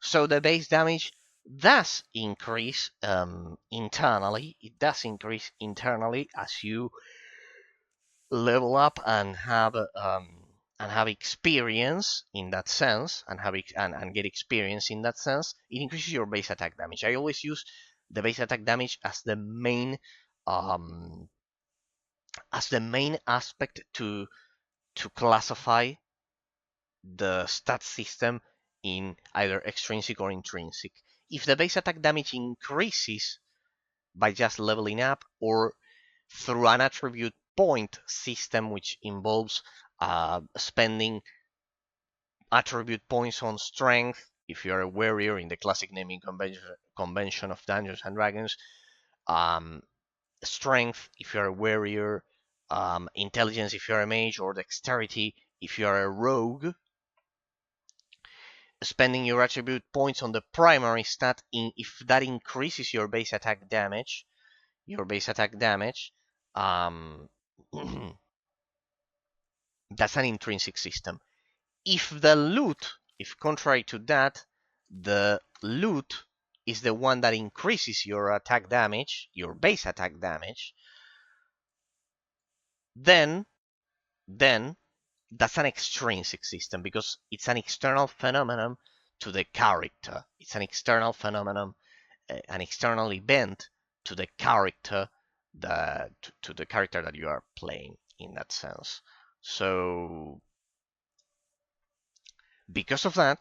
So the base damage does increase internally. It does increase internally as you level up and have experience in that sense, and get experience in that sense. It increases your base attack damage. I always use the base attack damage as the main um, aspect to classify the stat system in either extrinsic or intrinsic. If the base attack damage increases by just leveling up, or through an attribute point system, which involves spending attribute points on strength, if you're a warrior in the classic naming convention of Dungeons and Dragons, um, strength if you're a warrior, intelligence if you're a mage, or dexterity if you're a rogue. Spending your attribute points on the primary stat, if that increases your base attack damage, um, that's an intrinsic system. If contrary to that, the loot is the one that increases your attack damage, your base attack damage, then that's an extrinsic system, because it's an external phenomenon to the character. It's an external phenomenon, an external event to the character, to the character that you are playing in that sense. So because of that,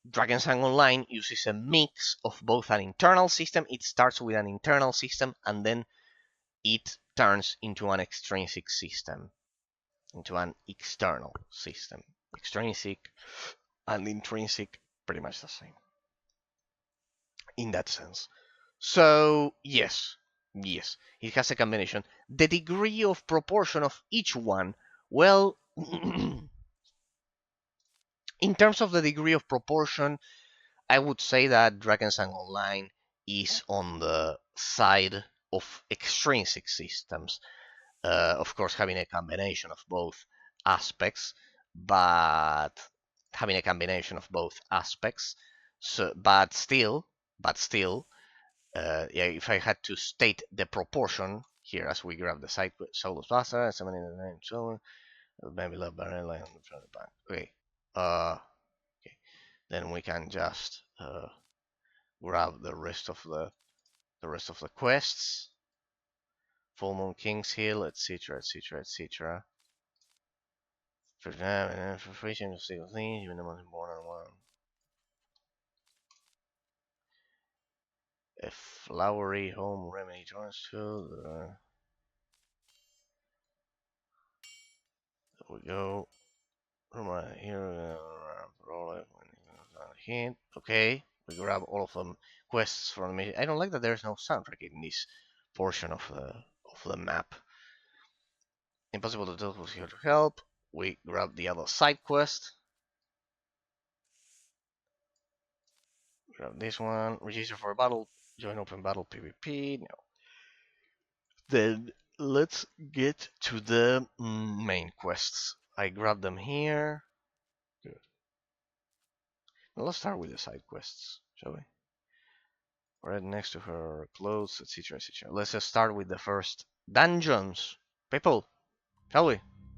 Drakensang Online uses a mix of both an internal system. It starts with an internal system, and then it turns into an extrinsic system, into an external system. Extrinsic and intrinsic, pretty much the same in that sense. So yes, it has a combination. The degree of proportion of each one, well, in terms of the degree of proportion, I would say that Drakensang Online is on the side of extrinsic systems. Of course, having a combination of both aspects, but having a combination of both aspects. So, but still, yeah, if I had to state the proportion here, as we grab the side solo plaza, 79 so maybe love barrel line from the back. Okay, okay, then we can just grab the rest of the quests. Full Moon King's Hill, etc., etc., etc. For fruition of single things, even the most important one. A flowery home remedy turns to. There we go. Right here, roll it when it's hit. Okay, we grab all of them quests from the mission. I don't like that there's no soundtrack in this portion of the map. Impossible to tell who's here to help. We grab the other side quest. Grab this one. Register for a battle. Join open battle PvP. No. Then let's get to the main quests. I grab them here. Good. Now let's start with the side quests, shall we? Right next to her clothes, etc., etc. Let's just start with the first dungeons. People, shall we?